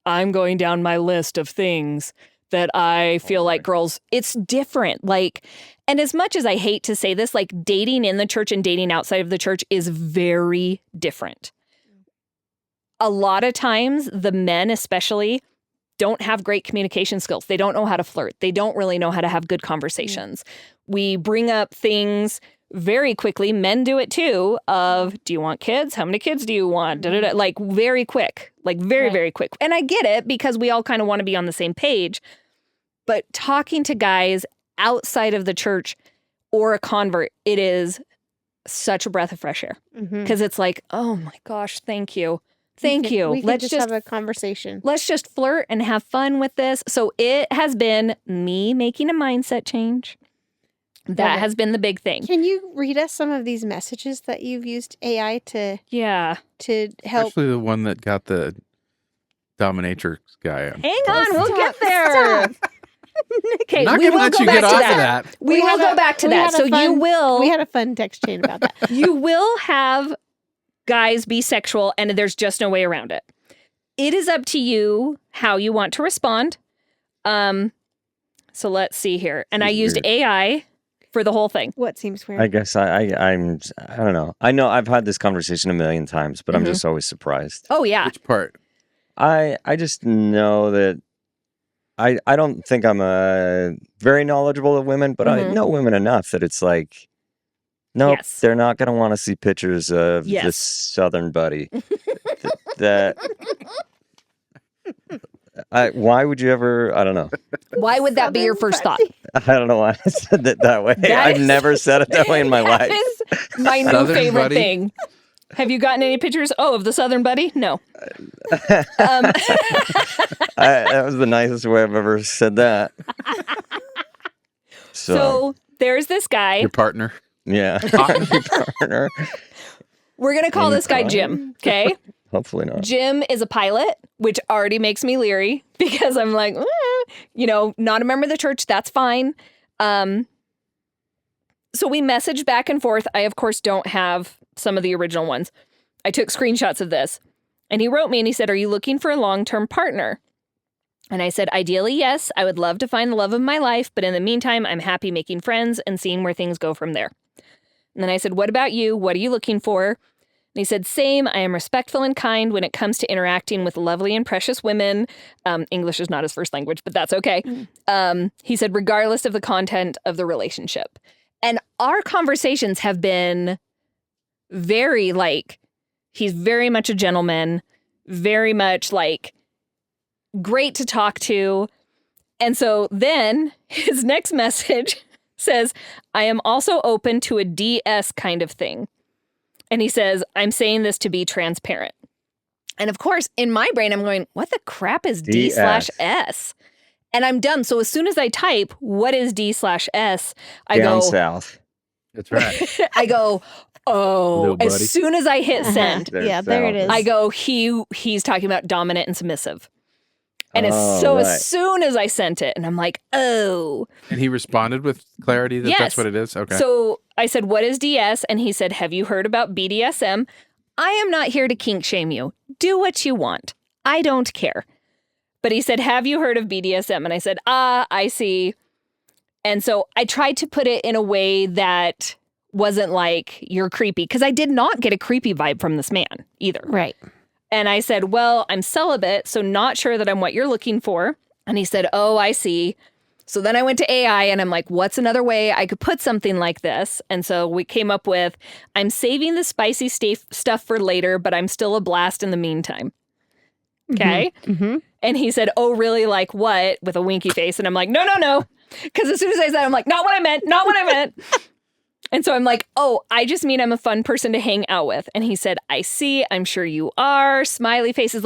[SPEAKER 1] I'm going down my list of things that I feel like girls, it's different. Like, and as much as I hate to say this, like dating in the church and dating outside of the church is very different. A lot of times, the men especially don't have great communication skills. They don't know how to flirt. They don't really know how to have good conversations. We bring up things very quickly. Men do it too of, do you want kids? How many kids do you want? Da-da-da. Like very quick, like very, very quick. And I get it because we all kind of want to be on the same page. But talking to guys outside of the church or a convert, it is such a breath of fresh air because it's like, oh my gosh, thank you. Thank you.
[SPEAKER 3] We can
[SPEAKER 1] Let's
[SPEAKER 3] just have a conversation.
[SPEAKER 1] Let's just flirt and have fun with this. So it has been me making a mindset change. That
[SPEAKER 3] Okay.
[SPEAKER 1] has been the big thing.
[SPEAKER 3] Can you read us some of these messages that you've used AI to
[SPEAKER 1] Yeah.
[SPEAKER 3] help?
[SPEAKER 2] Especially the one that got the dominatrix guy on.
[SPEAKER 1] Hang on, we'll
[SPEAKER 3] Stop,
[SPEAKER 1] get there.
[SPEAKER 3] stop.
[SPEAKER 1] Okay,
[SPEAKER 2] I'm not
[SPEAKER 1] we
[SPEAKER 2] going to
[SPEAKER 1] will
[SPEAKER 2] let
[SPEAKER 1] go
[SPEAKER 2] you
[SPEAKER 1] back
[SPEAKER 2] get
[SPEAKER 1] to
[SPEAKER 2] off
[SPEAKER 1] that.
[SPEAKER 2] of that.
[SPEAKER 1] We will go back to
[SPEAKER 3] we
[SPEAKER 1] that.
[SPEAKER 3] had a
[SPEAKER 1] So you
[SPEAKER 3] fun-
[SPEAKER 1] will
[SPEAKER 3] We had a fun text chain about that.
[SPEAKER 1] you will have guys be sexual, and there's just no way around it. It is up to you how you want to respond. So let's see here. And I
[SPEAKER 4] Seems
[SPEAKER 1] used
[SPEAKER 4] weird.
[SPEAKER 1] AI for the whole thing.
[SPEAKER 3] What seems weird?
[SPEAKER 4] I guess I don't know. I know I've had this conversation a million times, but I'm just always surprised.
[SPEAKER 1] Oh, yeah.
[SPEAKER 2] Which part?
[SPEAKER 4] I just know that I don't think I'm very knowledgeable of women, but I know women enough that it's like, nope,
[SPEAKER 1] Yes.
[SPEAKER 4] they're not going to want to see pictures of
[SPEAKER 1] Yes.
[SPEAKER 4] the Southern buddy. that Why would you ever? I don't know.
[SPEAKER 1] Why would that be your first thought?
[SPEAKER 4] I don't know why I said it that way. I've never said it that way in my life.
[SPEAKER 1] That is my new
[SPEAKER 2] Southern
[SPEAKER 1] favorite
[SPEAKER 2] buddy?
[SPEAKER 1] thing. Have you gotten any pictures? Oh, of the Southern buddy? No.
[SPEAKER 4] That was the nicest way I've ever said that.
[SPEAKER 1] So there's this guy.
[SPEAKER 2] Your partner.
[SPEAKER 4] Yeah. Partner.
[SPEAKER 1] We're going to call
[SPEAKER 4] In
[SPEAKER 1] this guy
[SPEAKER 4] crime?
[SPEAKER 1] Jim, okay?
[SPEAKER 4] Hopefully not.
[SPEAKER 1] Jim is a pilot, which already makes me leery because I'm like, not a member of the church. That's fine. So we messaged back and forth. I, of course, don't have some of the original ones. I took screenshots of this. And he wrote me and he said, are you looking for a long-term partner? And I said, ideally, yes. I would love to find the love of my life. But in the meantime, I'm happy making friends and seeing where things go from there. And then I said, what about you? What are you looking for? And he said, same. I am respectful and kind when it comes to interacting with lovely and precious women. English is not his first language, but that's okay. He said, regardless of the content of the relationship. And our conversations have been very he's very much a gentleman, very much great to talk to. And so then his next message says, I am also open to a DS kind of thing. And he says, I'm saying this to be transparent. And of course, in my brain, I'm going, what the crap is D/S? And I'm dumb. So as soon as I type, what is D/S? I
[SPEAKER 4] Down
[SPEAKER 1] go,
[SPEAKER 4] south.
[SPEAKER 2] That's right.
[SPEAKER 1] I go, oh,
[SPEAKER 2] Little buddy.
[SPEAKER 1] as soon as I hit send,
[SPEAKER 3] Yeah, there it is.
[SPEAKER 1] I go, he's talking about dominant and submissive. And as soon as I sent it, and I'm like, oh.
[SPEAKER 2] And he responded with clarity that
[SPEAKER 1] Yes.
[SPEAKER 2] that's what it is? Okay.
[SPEAKER 1] So I said, what is DS? And he said, have you heard about BDSM? I am not here to kink shame you. Do what you want. I don't care. But he said, have you heard of BDSM? And I said, I see. And so I tried to put it in a way that wasn't like, you're creepy. Because I did not get a creepy vibe from this man either.
[SPEAKER 3] Right.
[SPEAKER 1] And I said, well, I'm celibate, so not sure that I'm what you're looking for. And he said, oh, I see. So then I went to AI and I'm like, what's another way I could put something like this? And so we came up with, I'm saving the spicy stuff for later, but I'm still a blast in the meantime. Okay.
[SPEAKER 3] Mm-hmm.
[SPEAKER 1] And he said, oh, really? Like what? With a winky face. And I'm like, no. Because as soon as I said, I'm like, not what I meant. And so I'm like, oh, I just mean I'm a fun person to hang out with. And he said, I see. I'm sure you are. Smiley faces.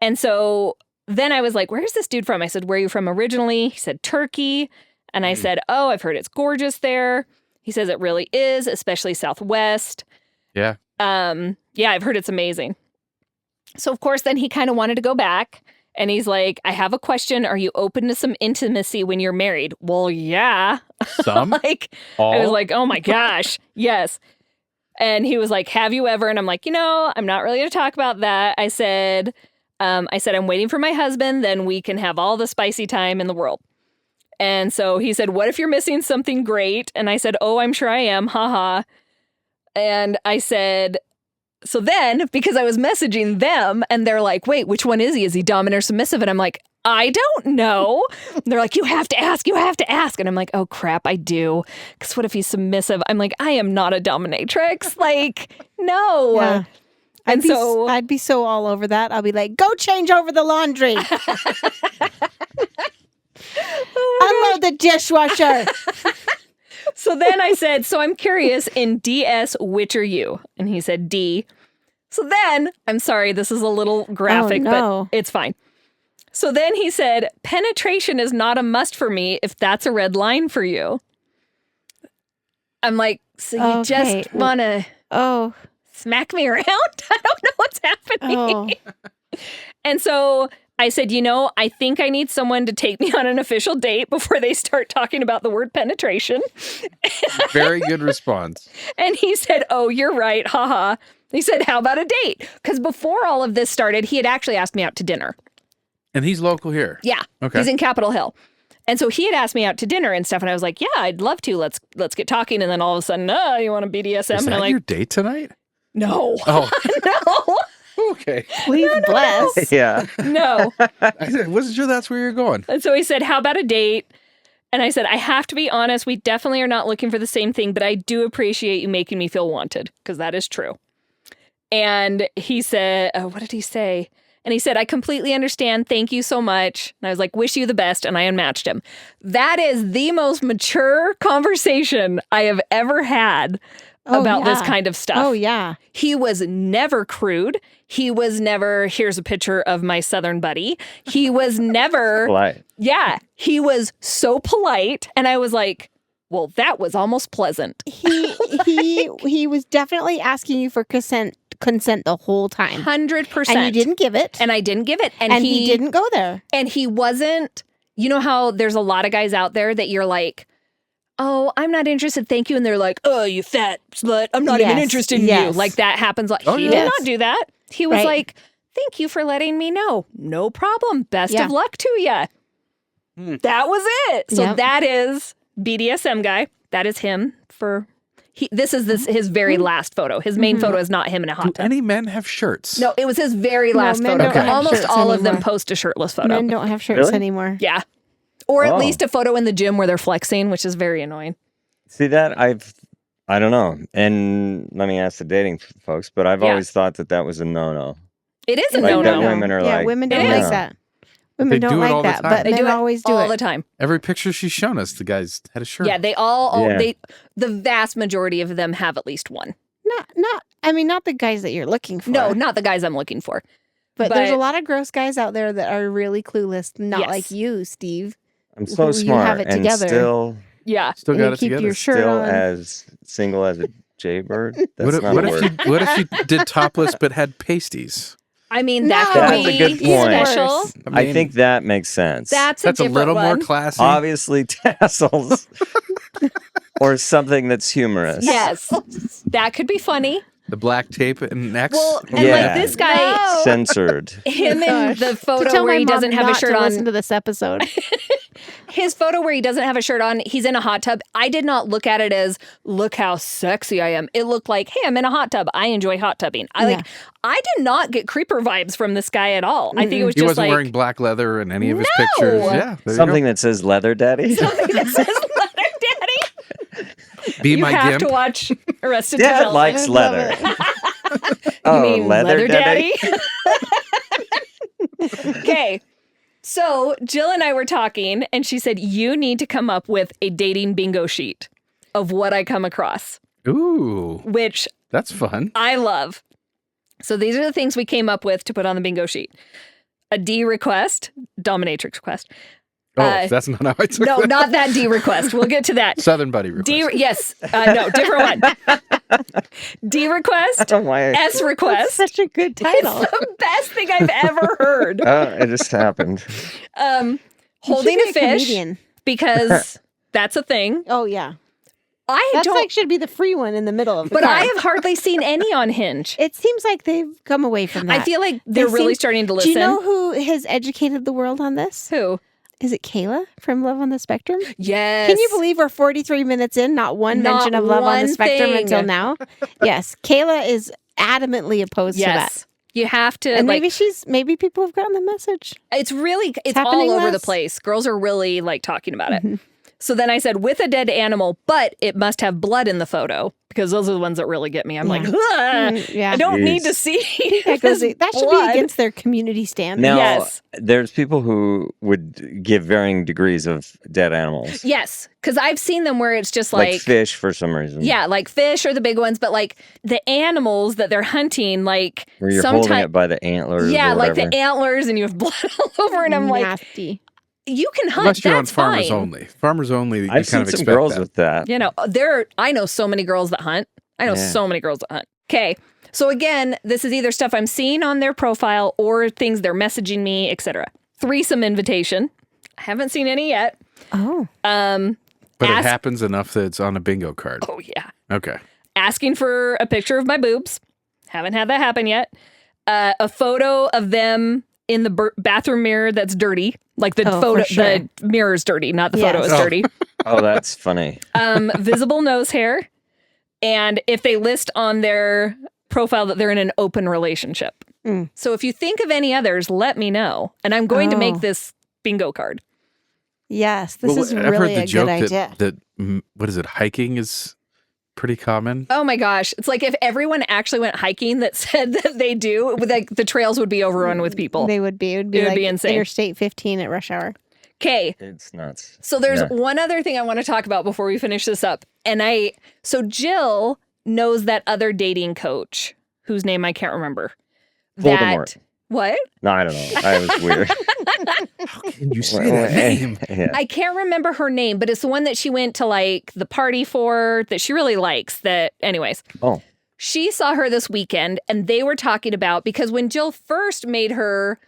[SPEAKER 1] And so then I was like, where's this dude from? I said, where are you from originally? He said, Turkey. And I said, oh, I've heard it's gorgeous there. He says it really is, especially Southwest.
[SPEAKER 2] Yeah.
[SPEAKER 1] Yeah, I've heard it's amazing. So of course, then he kind of wanted to go back. And he's like, I have a question. Are you open to some intimacy when you're married? Well, yeah.
[SPEAKER 2] Some? All?
[SPEAKER 1] I was like, oh my gosh, yes. And he was like, have you ever? And I'm like, I'm not really going to talk about that. I said, I'm waiting for my husband. Then we can have all the spicy time in the world. And so he said, what if you're missing something great? And I said, oh, I'm sure I am. Haha. And I said, so then, because I was messaging them and they're like, wait, which one is he? Is he dominant or submissive? And I'm like, I don't know. And they're like, you have to ask. And I'm like, oh crap, I do. Because what if he's submissive? I'm like, I am not a dominatrix. No.
[SPEAKER 3] Yeah.
[SPEAKER 1] And
[SPEAKER 3] I'd be so all over that. I'll be like, go change over the laundry. Unload the dishwasher.
[SPEAKER 1] So then I said, so I'm curious, in DS, which are you? And he said D. So then, I'm sorry, this is a little graphic,
[SPEAKER 3] no.
[SPEAKER 1] but it's fine. So then he said, penetration is not a must for me if that's a red line for you. I'm like, so you just want to smack me around? I don't know what's happening. And so I said, I think I need someone to take me on an official date before they start talking about the word penetration.
[SPEAKER 2] Very good response.
[SPEAKER 1] And he said, oh, you're right. Haha. He said, how about a date? Because before all of this started, he had actually asked me out to dinner.
[SPEAKER 2] And he's local here.
[SPEAKER 1] Yeah.
[SPEAKER 2] Okay.
[SPEAKER 1] He's in Capitol Hill. And so he had asked me out to dinner and stuff. And I was like, yeah, I'd love to. Let's get talking. And then all of a sudden, you want a BDSM?
[SPEAKER 2] Is
[SPEAKER 1] and
[SPEAKER 2] that
[SPEAKER 1] I'm like,
[SPEAKER 2] your date tonight?
[SPEAKER 1] no.
[SPEAKER 2] Oh.
[SPEAKER 1] No.
[SPEAKER 2] Okay.
[SPEAKER 3] Please bless.
[SPEAKER 4] Yeah.
[SPEAKER 1] No.
[SPEAKER 2] I wasn't sure that's where you're going.
[SPEAKER 1] And so he said, how about a date? And I said, I have to be honest. We definitely are not looking for the same thing, but I do appreciate you making me feel wanted because that is true. And he said, what did he say? And he said, I completely understand. Thank you so much. And I was like, wish you the best. And I unmatched him. That is the most mature conversation I have ever had about this kind of stuff.
[SPEAKER 3] Oh, yeah.
[SPEAKER 1] He was never crude. He was never, here's a picture of my Southern buddy. He was never,
[SPEAKER 4] Polite.
[SPEAKER 1] yeah, he was so polite. And I was like, well, that was almost pleasant.
[SPEAKER 3] He was definitely asking you for consent the whole time.
[SPEAKER 1] 100%.
[SPEAKER 3] And you didn't give it.
[SPEAKER 1] And I didn't give it.
[SPEAKER 3] And he didn't go there.
[SPEAKER 1] And he wasn't, you know how there's a lot of guys out there that you're like, oh, I'm not interested, thank you. And they're like, oh, you fat slut, I'm not even interested in you. Like that happens. Like, he did not do that. He was like, thank you for letting me know. No problem. Best of luck to you. That was it. So that is BDSM guy. That is him for... This is his very last photo. His main photo is not him in a hot tub.
[SPEAKER 2] Do any men have shirts?
[SPEAKER 1] No, it was his very last photo.
[SPEAKER 3] don't have
[SPEAKER 1] Almost
[SPEAKER 3] shirts
[SPEAKER 1] all of them
[SPEAKER 3] anymore.
[SPEAKER 1] post a shirtless photo.
[SPEAKER 3] Men don't have shirts
[SPEAKER 4] Really?
[SPEAKER 3] anymore.
[SPEAKER 1] Yeah. Or at least a photo in the gym where they're flexing, which is very annoying.
[SPEAKER 4] See that? I don't know. And let me ask the dating folks, but I've always thought that was a no-no.
[SPEAKER 1] It is a
[SPEAKER 4] Like that
[SPEAKER 1] no-no.
[SPEAKER 4] women are like,
[SPEAKER 3] women don't
[SPEAKER 1] It
[SPEAKER 3] like
[SPEAKER 1] is.
[SPEAKER 3] that.
[SPEAKER 2] They
[SPEAKER 3] Women
[SPEAKER 2] do
[SPEAKER 3] don't
[SPEAKER 2] it all
[SPEAKER 3] like
[SPEAKER 2] the
[SPEAKER 3] that,
[SPEAKER 2] time.
[SPEAKER 3] but
[SPEAKER 1] They
[SPEAKER 3] men
[SPEAKER 1] do it
[SPEAKER 3] always do
[SPEAKER 1] all
[SPEAKER 3] it.
[SPEAKER 1] the time.
[SPEAKER 2] Every picture she's shown us, the guy's had a shirt.
[SPEAKER 1] Yeah, they the vast majority of them have at least one.
[SPEAKER 3] Not the guys that you're looking for.
[SPEAKER 1] No, not the guys I'm looking for.
[SPEAKER 3] But there's a lot of gross guys out there that are really clueless, not like you, Steve.
[SPEAKER 4] I'm so
[SPEAKER 3] who
[SPEAKER 4] smart
[SPEAKER 3] you have it
[SPEAKER 4] and
[SPEAKER 3] together.
[SPEAKER 4] still
[SPEAKER 1] Yeah.
[SPEAKER 2] Still
[SPEAKER 3] And
[SPEAKER 2] got
[SPEAKER 3] you
[SPEAKER 2] it
[SPEAKER 3] keep
[SPEAKER 2] together.
[SPEAKER 3] your shirt
[SPEAKER 4] still
[SPEAKER 3] on.
[SPEAKER 4] as single as a jaybird. That's
[SPEAKER 2] What if,
[SPEAKER 4] not
[SPEAKER 2] what
[SPEAKER 4] a
[SPEAKER 2] if
[SPEAKER 4] word.
[SPEAKER 2] you what if you did topless but had pasties?
[SPEAKER 1] I mean, that
[SPEAKER 3] No.
[SPEAKER 1] could
[SPEAKER 4] That's a
[SPEAKER 1] be
[SPEAKER 4] good point.
[SPEAKER 1] special.
[SPEAKER 4] I think that makes sense.
[SPEAKER 1] That's a
[SPEAKER 2] that's a
[SPEAKER 1] different
[SPEAKER 2] little more
[SPEAKER 1] one.
[SPEAKER 2] classy.
[SPEAKER 4] Obviously tassels or something that's humorous.
[SPEAKER 1] Yes. That could be funny.
[SPEAKER 2] The black tape and X.
[SPEAKER 1] Well, and
[SPEAKER 4] Yeah.
[SPEAKER 1] like this guy,
[SPEAKER 3] No.
[SPEAKER 4] Censored.
[SPEAKER 1] him in the
[SPEAKER 3] To
[SPEAKER 1] photo
[SPEAKER 3] tell
[SPEAKER 1] where
[SPEAKER 3] my
[SPEAKER 1] he
[SPEAKER 3] mom
[SPEAKER 1] doesn't have a
[SPEAKER 3] not
[SPEAKER 1] shirt
[SPEAKER 3] to
[SPEAKER 1] on.
[SPEAKER 3] listen to this episode.
[SPEAKER 1] His photo where he doesn't have a shirt on, he's in a hot tub. I did not look at it as, look how sexy I am. It looked like, hey, I'm in a hot tub. I enjoy hot tubbing. I did not get creeper vibes from this guy at all. I think it was
[SPEAKER 2] he
[SPEAKER 1] just
[SPEAKER 2] wasn't
[SPEAKER 1] like
[SPEAKER 2] wearing black leather in any of his
[SPEAKER 1] No.
[SPEAKER 2] pictures. Yeah, there
[SPEAKER 4] Something that says leather daddy.
[SPEAKER 1] something that says leather daddy.
[SPEAKER 2] you go. Be
[SPEAKER 1] You
[SPEAKER 2] my
[SPEAKER 1] have
[SPEAKER 2] gimp.
[SPEAKER 1] to watch Arrested
[SPEAKER 4] Dad
[SPEAKER 1] Development.
[SPEAKER 4] likes leather.
[SPEAKER 1] You mean
[SPEAKER 4] leather daddy?
[SPEAKER 1] Okay. So Jill and I were talking, and she said, you need to come up with a dating bingo sheet of what I come across,
[SPEAKER 2] Ooh,
[SPEAKER 1] which
[SPEAKER 2] that's fun.
[SPEAKER 1] I love. So these are the things we came up with to put on the bingo sheet. A D request, dominatrix request.
[SPEAKER 2] Oh, that's not how I took
[SPEAKER 1] No,
[SPEAKER 2] that.
[SPEAKER 1] not that D request. We'll get to that.
[SPEAKER 2] Southern Buddy request.
[SPEAKER 1] Yes. No, different one. D request, S request.
[SPEAKER 3] Such a good title.
[SPEAKER 1] It's the best thing I've ever heard.
[SPEAKER 4] It just happened.
[SPEAKER 1] Holding
[SPEAKER 3] You
[SPEAKER 1] a
[SPEAKER 3] should be
[SPEAKER 1] fish
[SPEAKER 3] comedian.
[SPEAKER 1] because that's a thing.
[SPEAKER 3] Oh yeah,
[SPEAKER 1] I
[SPEAKER 3] that's
[SPEAKER 1] don't,
[SPEAKER 3] like should be the free one in the middle of the
[SPEAKER 1] but
[SPEAKER 3] car.
[SPEAKER 1] I have hardly seen any on Hinge.
[SPEAKER 3] It seems like they've come away from that.
[SPEAKER 1] I feel like they're
[SPEAKER 3] They
[SPEAKER 1] really
[SPEAKER 3] seem-
[SPEAKER 1] starting to
[SPEAKER 3] Do
[SPEAKER 1] listen.
[SPEAKER 3] you know who has educated the world on this?
[SPEAKER 1] Who?
[SPEAKER 3] Is it Kayla from Love on the Spectrum?
[SPEAKER 1] Yes.
[SPEAKER 3] Can you believe we're 43 minutes in, not one
[SPEAKER 1] Not
[SPEAKER 3] mention of Love on the
[SPEAKER 1] one
[SPEAKER 3] Spectrum
[SPEAKER 1] thing.
[SPEAKER 3] until now? Yes, Kayla is adamantly opposed to that.
[SPEAKER 1] Yes. You have to,
[SPEAKER 3] And
[SPEAKER 1] like,
[SPEAKER 3] maybe people have gotten the message.
[SPEAKER 1] it's all
[SPEAKER 3] happening
[SPEAKER 1] over the
[SPEAKER 3] less.
[SPEAKER 1] place. Girls are really like talking about it. So then I said, with a dead animal, but it must have blood in the photo because those are the ones that really get me. I'm like,
[SPEAKER 3] Yeah.
[SPEAKER 1] I don't need to
[SPEAKER 4] Jeez.
[SPEAKER 1] see
[SPEAKER 3] That, goes,
[SPEAKER 1] this
[SPEAKER 3] that should
[SPEAKER 1] blood.
[SPEAKER 3] be against their community standards.
[SPEAKER 4] Now,
[SPEAKER 1] Yes.
[SPEAKER 4] there's people who would give varying degrees of dead animals.
[SPEAKER 1] Yes, because I've seen them where it's just
[SPEAKER 4] Like
[SPEAKER 1] like
[SPEAKER 4] fish for some reason.
[SPEAKER 1] yeah, like fish are the big ones, but like the animals that they're hunting, like
[SPEAKER 4] Where you're holding
[SPEAKER 1] sometimes
[SPEAKER 4] it by the antlers.
[SPEAKER 1] yeah,
[SPEAKER 4] or
[SPEAKER 1] like
[SPEAKER 4] whatever.
[SPEAKER 1] the antlers, and you have blood all over, and I'm like,
[SPEAKER 3] Nasty.
[SPEAKER 1] you can hunt.
[SPEAKER 2] Unless you're on
[SPEAKER 1] that's
[SPEAKER 2] Farmers
[SPEAKER 1] fine.
[SPEAKER 2] Only. Farmers Only, you
[SPEAKER 4] I've
[SPEAKER 2] kind
[SPEAKER 4] seen
[SPEAKER 2] of
[SPEAKER 4] some
[SPEAKER 2] expect
[SPEAKER 4] girls
[SPEAKER 2] that.
[SPEAKER 4] with that.
[SPEAKER 1] You know, I know so many girls that hunt. I know
[SPEAKER 4] Yeah.
[SPEAKER 1] so many girls that hunt. Okay. So again, this is either stuff I'm seeing on their profile or things they're messaging me, etc. Threesome invitation. I haven't seen any yet.
[SPEAKER 3] Oh.
[SPEAKER 2] But
[SPEAKER 1] Ask-
[SPEAKER 2] it happens enough that it's on a bingo card.
[SPEAKER 1] Oh yeah.
[SPEAKER 2] Okay.
[SPEAKER 1] Asking for a picture of my boobs. Haven't had that happen yet. A photo of them in the bathroom mirror that's dirty. Like the
[SPEAKER 3] Oh,
[SPEAKER 1] photo,
[SPEAKER 3] for sure.
[SPEAKER 1] the mirror's dirty, not the photo
[SPEAKER 3] Yes.
[SPEAKER 1] is
[SPEAKER 2] Oh.
[SPEAKER 1] dirty.
[SPEAKER 4] Oh, that's funny.
[SPEAKER 1] Visible nose hair. And if they list on their profile that they're in an open relationship.
[SPEAKER 3] Mm.
[SPEAKER 1] So if you think of any others, let me know. And I'm going to
[SPEAKER 3] Oh.
[SPEAKER 1] make this bingo card.
[SPEAKER 3] Yes, this is
[SPEAKER 2] I've heard
[SPEAKER 3] really
[SPEAKER 2] the
[SPEAKER 3] a
[SPEAKER 2] joke
[SPEAKER 3] good idea.
[SPEAKER 2] that what is it? Hiking is pretty common.
[SPEAKER 1] Oh my gosh. It's like if everyone actually went hiking that said that they do, like the trails would be overrun with people.
[SPEAKER 3] They would be. It would be
[SPEAKER 1] It would
[SPEAKER 3] like
[SPEAKER 1] be insane.
[SPEAKER 3] Interstate 15 at rush hour.
[SPEAKER 1] Okay.
[SPEAKER 4] It's nuts.
[SPEAKER 1] So there's
[SPEAKER 4] Yeah.
[SPEAKER 1] one other thing I want to talk about before we finish this up. So Jill knows that other dating coach whose name I can't remember.
[SPEAKER 4] Voldemort.
[SPEAKER 1] What?
[SPEAKER 4] No, I don't know. That was weird.
[SPEAKER 2] How can you say that name?
[SPEAKER 4] Yeah.
[SPEAKER 1] I can't remember her name, but it's the one that she went to like the party for that she really likes. Anyways.
[SPEAKER 4] Oh.
[SPEAKER 1] She saw her this weekend and they were talking about, because when Jill first made her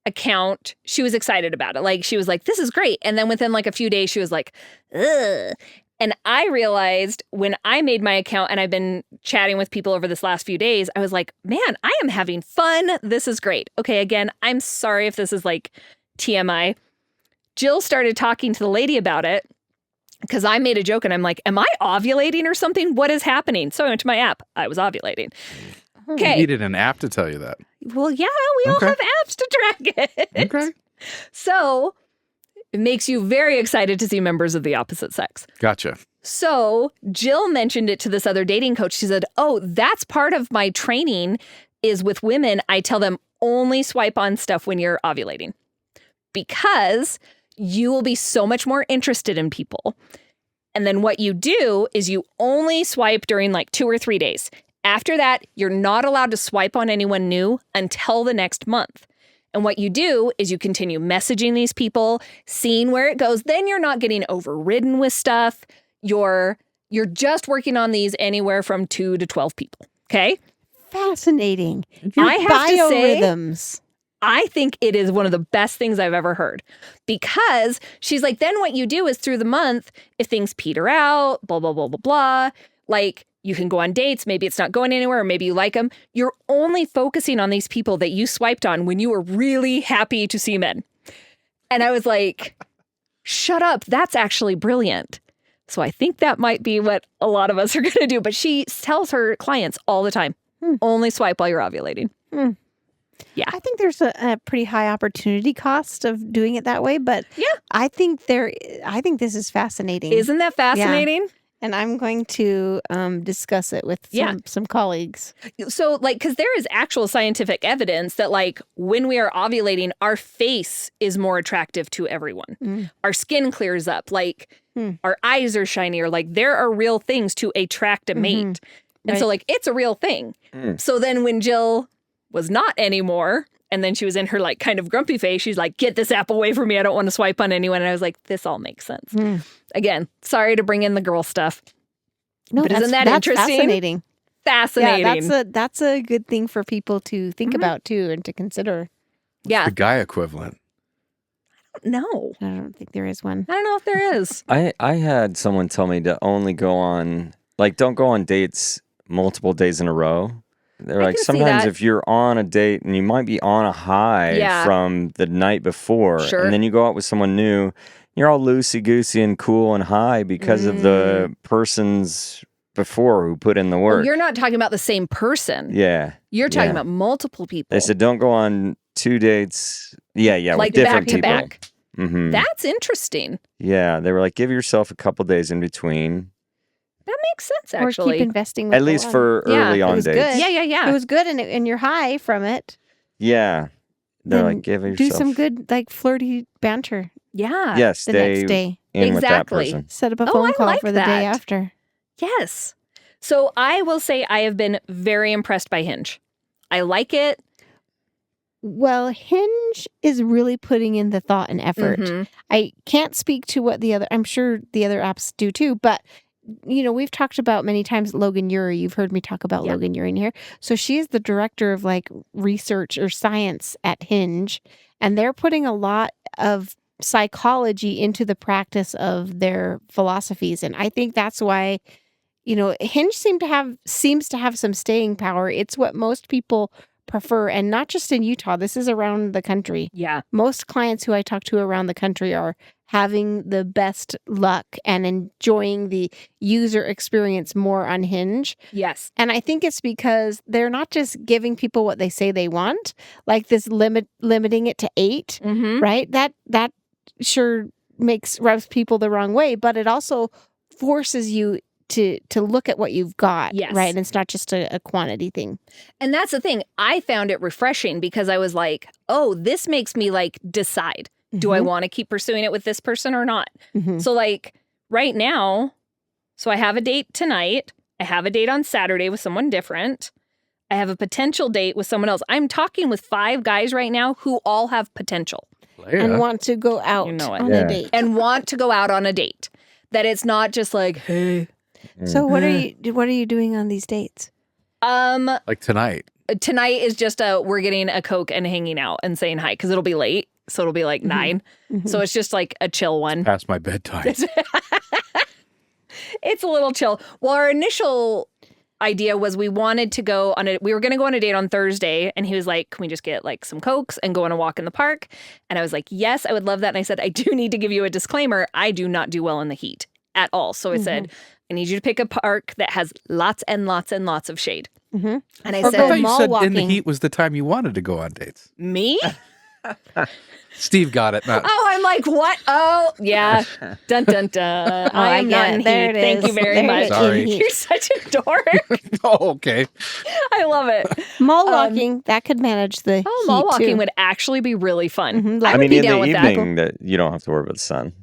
[SPEAKER 1] account, she was excited about it. Like she was like, this is great. And then within like a few days, she was like, ugh. And I realized when I made my account, and I've been chatting with people over this last few days, I was like, man, I am having fun. This is great. Okay, again, I'm sorry if this is like TMI. Jill started talking to the lady about it because I made a joke and I'm like, am I ovulating or something? What is happening? So I went to my app. I was ovulating.
[SPEAKER 2] You
[SPEAKER 1] Okay.
[SPEAKER 2] needed an app to tell you that.
[SPEAKER 1] Well, yeah, we all
[SPEAKER 2] Okay.
[SPEAKER 1] have apps to track it.
[SPEAKER 2] Okay.
[SPEAKER 1] So it makes you very excited to see members of the opposite sex.
[SPEAKER 2] Gotcha.
[SPEAKER 1] So Jill mentioned it to this other dating coach. She said, oh, that's part of my training is with women. I tell them only swipe on stuff when you're ovulating because you will be so much more interested in people. And then what you do is you only swipe during like 2 or 3 days. After that, you're not allowed to swipe on anyone new until the next month. And what you do is you continue messaging these people, seeing where it goes. Then you're not getting overridden with stuff. You're just working on these anywhere from 2 to 12 people. Okay?
[SPEAKER 3] Fascinating.
[SPEAKER 1] I have to say,
[SPEAKER 3] biorhythms.
[SPEAKER 1] I think it is one of the best things I've ever heard, because she's like, then what you do is through the month, if things peter out, blah, blah, blah, blah, blah, like you can go on dates. Maybe it's not going anywhere, or maybe you like them. You're only focusing on these people that you swiped on when you were really happy to see men. And I was like, shut up. That's actually brilliant. So I think that might be what a lot of us are going to do. But she tells her clients all the time, only swipe while you're ovulating. Yeah.
[SPEAKER 3] I think there's a pretty high opportunity cost of doing it that way, but
[SPEAKER 1] Yeah.
[SPEAKER 3] I think this is fascinating.
[SPEAKER 1] Isn't that fascinating?
[SPEAKER 3] And I'm going to discuss it with some colleagues.
[SPEAKER 1] So, like, because there is actual scientific evidence that, like, when we are ovulating, our face is more attractive to everyone. Our skin clears up, like, our eyes are shinier. Like, there are real things to attract a mate. And so, like, it's a real thing. So then when Jill was not anymore, and then she was in her, like, kind of grumpy phase, she's like, get this app away from me. I don't want to swipe on anyone. And I was like, this all makes sense. Again, sorry to bring in the girl stuff.
[SPEAKER 3] No,
[SPEAKER 1] but isn't that
[SPEAKER 3] that's
[SPEAKER 1] interesting?
[SPEAKER 3] Fascinating.
[SPEAKER 1] Fascinating.
[SPEAKER 3] Yeah, that's a good thing for people to think about too and to consider.
[SPEAKER 1] Yeah.
[SPEAKER 2] The guy equivalent.
[SPEAKER 1] No.
[SPEAKER 3] I don't think there is one.
[SPEAKER 1] I don't know if there is.
[SPEAKER 4] I had someone tell me to only go on, like, don't go on dates multiple days in a row. They're
[SPEAKER 1] I
[SPEAKER 4] like,
[SPEAKER 1] can see
[SPEAKER 4] sometimes
[SPEAKER 1] that.
[SPEAKER 4] if you're on a date and you might be on a high
[SPEAKER 1] Yeah.
[SPEAKER 4] from the night before,
[SPEAKER 1] Sure.
[SPEAKER 4] and then you go out with someone new, you're all loosey-goosey and cool and high because of the persons before who put in the work.
[SPEAKER 1] Well, you're not talking about the same person.
[SPEAKER 4] Yeah.
[SPEAKER 1] You're talking
[SPEAKER 4] Yeah.
[SPEAKER 1] about multiple people.
[SPEAKER 4] They said don't go on 2 dates. Yeah,
[SPEAKER 1] like
[SPEAKER 4] with different
[SPEAKER 1] back to
[SPEAKER 4] people.
[SPEAKER 1] back.
[SPEAKER 4] Mhm.
[SPEAKER 1] That's interesting.
[SPEAKER 4] Yeah, they were like, give yourself a couple days in between,
[SPEAKER 1] That makes sense,
[SPEAKER 3] Or
[SPEAKER 1] actually.
[SPEAKER 3] keep investing with
[SPEAKER 4] at
[SPEAKER 3] the
[SPEAKER 4] least
[SPEAKER 3] one.
[SPEAKER 4] for
[SPEAKER 1] Yeah,
[SPEAKER 4] early
[SPEAKER 3] it
[SPEAKER 4] on
[SPEAKER 3] was
[SPEAKER 4] dates.
[SPEAKER 3] good.
[SPEAKER 1] Yeah.
[SPEAKER 3] It was good and you're high from it.
[SPEAKER 4] Yeah, they're
[SPEAKER 3] Then
[SPEAKER 4] like, give yourself.
[SPEAKER 3] Do some good like flirty banter
[SPEAKER 1] Yeah.
[SPEAKER 4] Yeah,
[SPEAKER 3] the
[SPEAKER 4] stay
[SPEAKER 3] next day.
[SPEAKER 4] in with that
[SPEAKER 1] Exactly.
[SPEAKER 4] person.
[SPEAKER 3] Set up a
[SPEAKER 1] Oh,
[SPEAKER 3] phone
[SPEAKER 1] I
[SPEAKER 3] call
[SPEAKER 1] like
[SPEAKER 3] for the day
[SPEAKER 1] that.
[SPEAKER 3] after.
[SPEAKER 1] Yes. So I will say I have been very impressed by Hinge. I like it.
[SPEAKER 3] Well, Hinge is really putting in the thought and effort.
[SPEAKER 1] Mhm.
[SPEAKER 3] I can't speak to what I'm sure the other apps do too, but we've talked about many times Logan Ury. You've heard me talk about
[SPEAKER 1] Yeah.
[SPEAKER 3] Logan Ury in here. So she is the director of like research or science at Hinge, and they're putting a lot of psychology into the practice of their philosophies. And I think that's why, Hinge seems to have some staying power. It's what most people prefer, and not just in Utah. This is around the country.
[SPEAKER 1] Yeah.
[SPEAKER 3] Most clients who I talk to around the country are having the best luck and enjoying the user experience more on Hinge.
[SPEAKER 1] Yes.
[SPEAKER 3] And I think it's because they're not just giving people what they say they want, like this limiting it to 8,
[SPEAKER 1] Mm-hmm.
[SPEAKER 3] right? That sure rubs people the wrong way, but it also forces you to look at what you've got,
[SPEAKER 1] Yes.
[SPEAKER 3] right? And it's not just a quantity thing.
[SPEAKER 1] And that's the thing. I found it refreshing because I was like, oh, this makes me like decide. Do I want to keep pursuing it with this person or not?
[SPEAKER 3] Mhm.
[SPEAKER 1] So like right now, so I have a date tonight. I have a date on Saturday with someone different. I have a potential date with someone else. I'm talking with 5 guys right now who all have potential
[SPEAKER 3] and want to go out
[SPEAKER 1] You know it.
[SPEAKER 3] on
[SPEAKER 4] Yeah.
[SPEAKER 3] a date.
[SPEAKER 1] and want to go out on a date. That it's not just like, hey.
[SPEAKER 3] So what are you doing on these dates?
[SPEAKER 2] Like tonight.
[SPEAKER 1] Tonight is just we're getting a Coke and hanging out and saying hi because it'll be late. So it'll be like 9. So it's just like a chill one.
[SPEAKER 2] Past my bedtime.
[SPEAKER 1] It's a little chill. Well, our initial idea was we wanted to go we were going to go on a date on Thursday. And he was like, can we just get like some Cokes and go on a walk in the park? And I was like, yes, I would love that. And I said, I do need to give you a disclaimer. I do not do well in the heat at all. So I said, I need you to pick a park that has lots and lots and lots of shade. And I
[SPEAKER 2] I thought
[SPEAKER 1] said,
[SPEAKER 2] you
[SPEAKER 3] mall
[SPEAKER 2] said in the
[SPEAKER 3] walking.
[SPEAKER 2] heat was the time you wanted to go on dates.
[SPEAKER 1] me?
[SPEAKER 2] Steve got it. Not
[SPEAKER 1] Oh, I'm like, what? Oh, yeah. Dun, dun, dun. I am not in
[SPEAKER 3] there
[SPEAKER 1] heat.
[SPEAKER 3] it
[SPEAKER 1] Thank
[SPEAKER 3] is.
[SPEAKER 1] you very
[SPEAKER 3] There it
[SPEAKER 1] much.
[SPEAKER 3] is, in
[SPEAKER 2] Sorry.
[SPEAKER 3] heat.
[SPEAKER 1] You're such a dork.
[SPEAKER 2] Oh, okay.
[SPEAKER 1] I love it.
[SPEAKER 3] Mall walking, that could manage the
[SPEAKER 1] Oh,
[SPEAKER 3] heat
[SPEAKER 1] mall walking
[SPEAKER 3] too.
[SPEAKER 1] would actually be really fun.
[SPEAKER 3] Mhm,
[SPEAKER 1] I
[SPEAKER 4] I
[SPEAKER 1] would
[SPEAKER 4] mean,
[SPEAKER 1] be
[SPEAKER 4] in
[SPEAKER 1] down
[SPEAKER 4] the
[SPEAKER 1] with that.
[SPEAKER 4] evening, that you don't have to worry about the sun.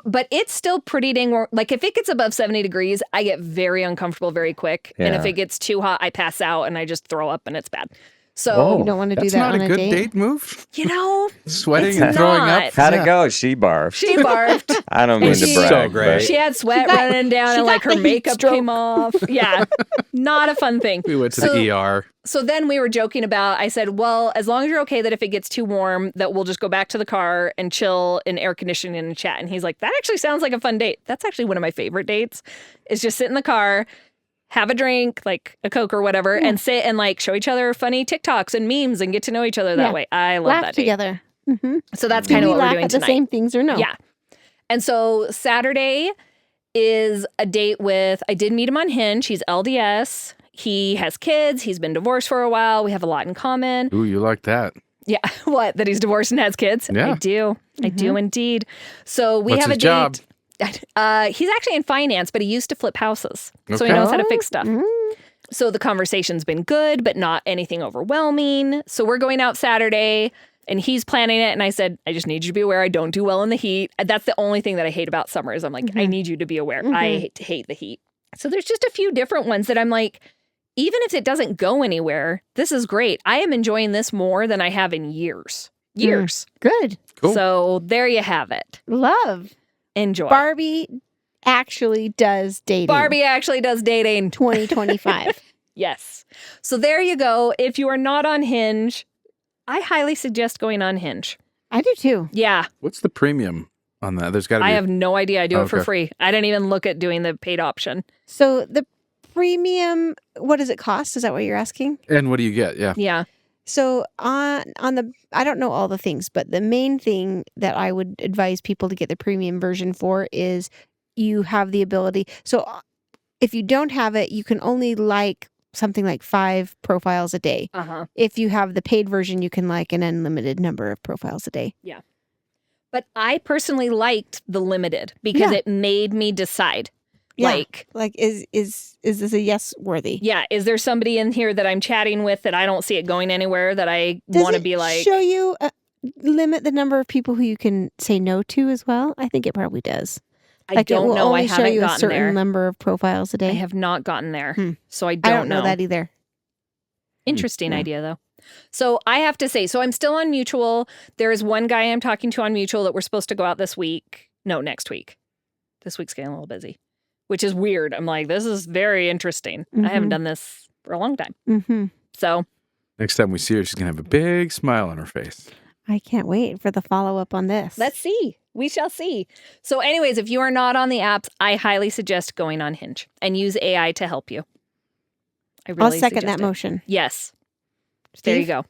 [SPEAKER 1] But it's still pretty dang like if it gets above 70 degrees, I get very uncomfortable very quick. And if
[SPEAKER 4] Yeah.
[SPEAKER 1] it gets too hot, I pass out and I just throw up and it's bad. So,
[SPEAKER 4] Whoa.
[SPEAKER 3] You don't want to do
[SPEAKER 2] That's
[SPEAKER 3] that
[SPEAKER 2] not
[SPEAKER 3] on
[SPEAKER 2] a good
[SPEAKER 3] date.
[SPEAKER 2] date move.
[SPEAKER 1] you know,
[SPEAKER 2] Sweating
[SPEAKER 1] It's
[SPEAKER 2] and throwing
[SPEAKER 1] not.
[SPEAKER 2] up.
[SPEAKER 4] How'd
[SPEAKER 2] Yeah.
[SPEAKER 4] it go? She barfed.
[SPEAKER 1] she barfed.
[SPEAKER 4] I don't mean
[SPEAKER 1] And
[SPEAKER 4] to
[SPEAKER 1] she-
[SPEAKER 4] brag.
[SPEAKER 2] So great.
[SPEAKER 4] but-
[SPEAKER 1] She had sweat
[SPEAKER 3] got-
[SPEAKER 1] running down
[SPEAKER 3] she
[SPEAKER 1] and like
[SPEAKER 3] got
[SPEAKER 1] her
[SPEAKER 3] the heat
[SPEAKER 1] makeup
[SPEAKER 3] stroke.
[SPEAKER 1] came off. Yeah, not a fun thing.
[SPEAKER 2] We went to
[SPEAKER 1] So-
[SPEAKER 2] the ER.
[SPEAKER 1] So then we were joking about, I said, well, as long as you're okay that if it gets too warm, that we'll just go back to the car and chill in air conditioning and chat. And he's like, that actually sounds like a fun date. That's actually one of my favorite dates is just sit in the car, have a drink, like a Coke or whatever, and sit and like show each other funny TikToks and memes and get to know each other that
[SPEAKER 3] Yeah.
[SPEAKER 1] way. I love
[SPEAKER 3] Laugh
[SPEAKER 1] that date.
[SPEAKER 3] together. Mm-hmm.
[SPEAKER 1] So that's
[SPEAKER 3] Do
[SPEAKER 1] kind
[SPEAKER 3] we
[SPEAKER 1] of what we're
[SPEAKER 3] laugh
[SPEAKER 1] doing
[SPEAKER 3] at the
[SPEAKER 1] tonight.
[SPEAKER 3] same things or no?
[SPEAKER 1] Yeah. And so Saturday is a date with, I did meet him on Hinge. He's LDS. He has kids. He's been divorced for a while. We have a lot in common.
[SPEAKER 2] Ooh, you like that?
[SPEAKER 1] Yeah. What? That he's divorced and has kids?
[SPEAKER 2] Yeah.
[SPEAKER 1] I do. I do indeed. So we
[SPEAKER 2] What's
[SPEAKER 1] have
[SPEAKER 2] his
[SPEAKER 1] a
[SPEAKER 2] job?
[SPEAKER 1] date. He's actually in finance, but he used to flip houses. So he
[SPEAKER 2] Okay.
[SPEAKER 1] knows how to fix stuff.
[SPEAKER 3] Mm.
[SPEAKER 1] So the conversation's been good, but not anything overwhelming. So we're going out Saturday and he's planning it. And I said, I just need you to be aware I don't do well in the heat. That's the only thing that I hate about summer is I'm like, I need you to be aware. I hate the heat. So there's just a few different ones that I'm like, even if it doesn't go anywhere, this is great. I am enjoying this more than I have in years. Years.
[SPEAKER 3] Good.
[SPEAKER 2] Cool.
[SPEAKER 1] So there you have it.
[SPEAKER 3] Love.
[SPEAKER 1] Enjoy.
[SPEAKER 3] Barbie actually does dating.
[SPEAKER 1] Barbie actually does dating.
[SPEAKER 3] 2025.
[SPEAKER 1] Yes. So there you go. If you are not on Hinge, I highly suggest going on Hinge.
[SPEAKER 3] I do too.
[SPEAKER 1] Yeah.
[SPEAKER 2] What's the premium on that? There's got to be.
[SPEAKER 1] I have no idea. I do it for
[SPEAKER 2] Okay.
[SPEAKER 1] free. I didn't even look at doing the paid option.
[SPEAKER 3] So the premium, what does it cost? Is that what you're asking?
[SPEAKER 2] And what do you get? Yeah.
[SPEAKER 1] Yeah.
[SPEAKER 3] So on the, I don't know all the things, but the main thing that I would advise people to get the premium version for is you have the ability. So if you don't have it, you can only like something like 5 profiles a day.
[SPEAKER 1] Uh-huh.
[SPEAKER 3] If you have the paid version, you can like an unlimited number of profiles a day.
[SPEAKER 1] But I personally liked the limited because
[SPEAKER 3] Yeah.
[SPEAKER 1] it made me decide.
[SPEAKER 3] Yeah.
[SPEAKER 1] Like,
[SPEAKER 3] Like is this a yes worthy?
[SPEAKER 1] yeah, is there somebody in here that I'm chatting with that I don't see it going anywhere that I
[SPEAKER 3] Does
[SPEAKER 1] want to
[SPEAKER 3] it
[SPEAKER 1] be like,
[SPEAKER 3] show you limit the number of people who you can say no to as well? I think it probably does.
[SPEAKER 1] I
[SPEAKER 3] Like it
[SPEAKER 1] don't
[SPEAKER 3] will
[SPEAKER 1] know. I
[SPEAKER 3] only show
[SPEAKER 1] haven't
[SPEAKER 3] you a
[SPEAKER 1] gotten
[SPEAKER 3] certain
[SPEAKER 1] there.
[SPEAKER 3] number of profiles a
[SPEAKER 1] I
[SPEAKER 3] day.
[SPEAKER 1] have not gotten there.
[SPEAKER 3] Hmm.
[SPEAKER 1] So I
[SPEAKER 3] I
[SPEAKER 1] don't
[SPEAKER 3] know that either.
[SPEAKER 1] Interesting
[SPEAKER 3] Yeah.
[SPEAKER 1] idea, though. So I have to say, so I'm still on Mutual. There is one guy I'm talking to on Mutual that we're supposed to go out this week. No, next week. This week's getting a little busy, which is weird. I'm like, this is very interesting. I haven't
[SPEAKER 3] Mhm.
[SPEAKER 1] done this for a long time.
[SPEAKER 3] Mm-hmm.
[SPEAKER 1] So
[SPEAKER 2] Next time we see her, she's gonna have a big smile on her face.
[SPEAKER 3] I can't wait for the follow up on this.
[SPEAKER 1] let's see. We shall see. So, anyways, if you are not on the apps, I highly suggest going on Hinge and use AI to help you. I really
[SPEAKER 3] I'll second
[SPEAKER 1] suggest
[SPEAKER 3] that
[SPEAKER 1] it.
[SPEAKER 3] motion.
[SPEAKER 1] Yes. There you
[SPEAKER 3] Steve?
[SPEAKER 1] go.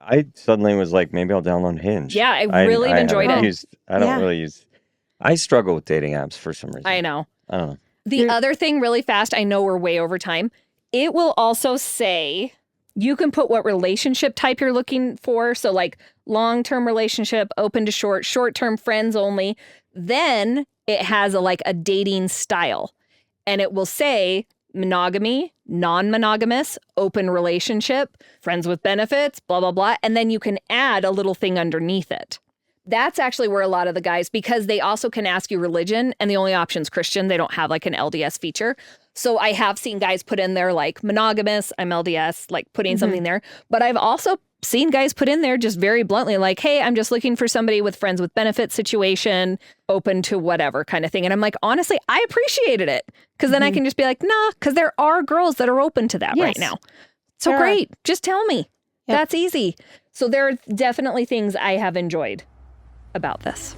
[SPEAKER 4] I suddenly was like, maybe I'll download Hinge.
[SPEAKER 1] Yeah, I really enjoyed
[SPEAKER 4] haven't
[SPEAKER 1] it.
[SPEAKER 4] used- I don't
[SPEAKER 3] Yeah.
[SPEAKER 4] really use. I struggle with dating apps for some reason.
[SPEAKER 1] I know.
[SPEAKER 4] I don't know.
[SPEAKER 1] The
[SPEAKER 3] You're-
[SPEAKER 1] other thing, really fast, I know we're way over time. It will also say you can put what relationship type you're looking for. So, like long-term relationship, open to short-term friends only. Then it has a dating style. and it will say monogamy, non-monogamous, open relationship, friends with benefits, blah, blah, blah. And then you can add a little thing underneath it. That's actually where a lot of the guys, because they also can ask you religion, and the only option is Christian. They don't have like an LDS feature. So I have seen guys put in there like monogamous, I'm LDS, like putting something there. But I've also seen guys put in there just very bluntly like, hey, I'm just looking for somebody with friends with benefits situation, open to whatever kind of thing. And I'm like, honestly, I appreciated it, because then I can just be like, nah, because there are girls that are open to that right now. So great. Just tell me. Yep. That's easy. So there are definitely things I have enjoyed about this.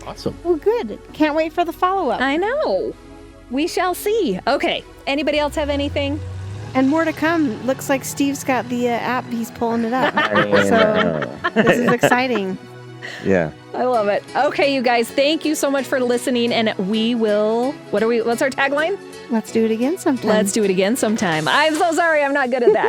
[SPEAKER 2] Awesome.
[SPEAKER 3] Well, good. Can't wait for the follow-up.
[SPEAKER 1] I know. We shall see. Okay. Anybody else have anything?
[SPEAKER 3] And more to come. Looks like Steve's got the app. He's pulling it up. So this is exciting.
[SPEAKER 4] Yeah.
[SPEAKER 1] I love it. Okay, you guys, thank you so much for listening. And we will, what's our tagline?
[SPEAKER 3] Let's do it again sometime.
[SPEAKER 1] Let's do it again sometime. I'm so sorry. I'm not good at that.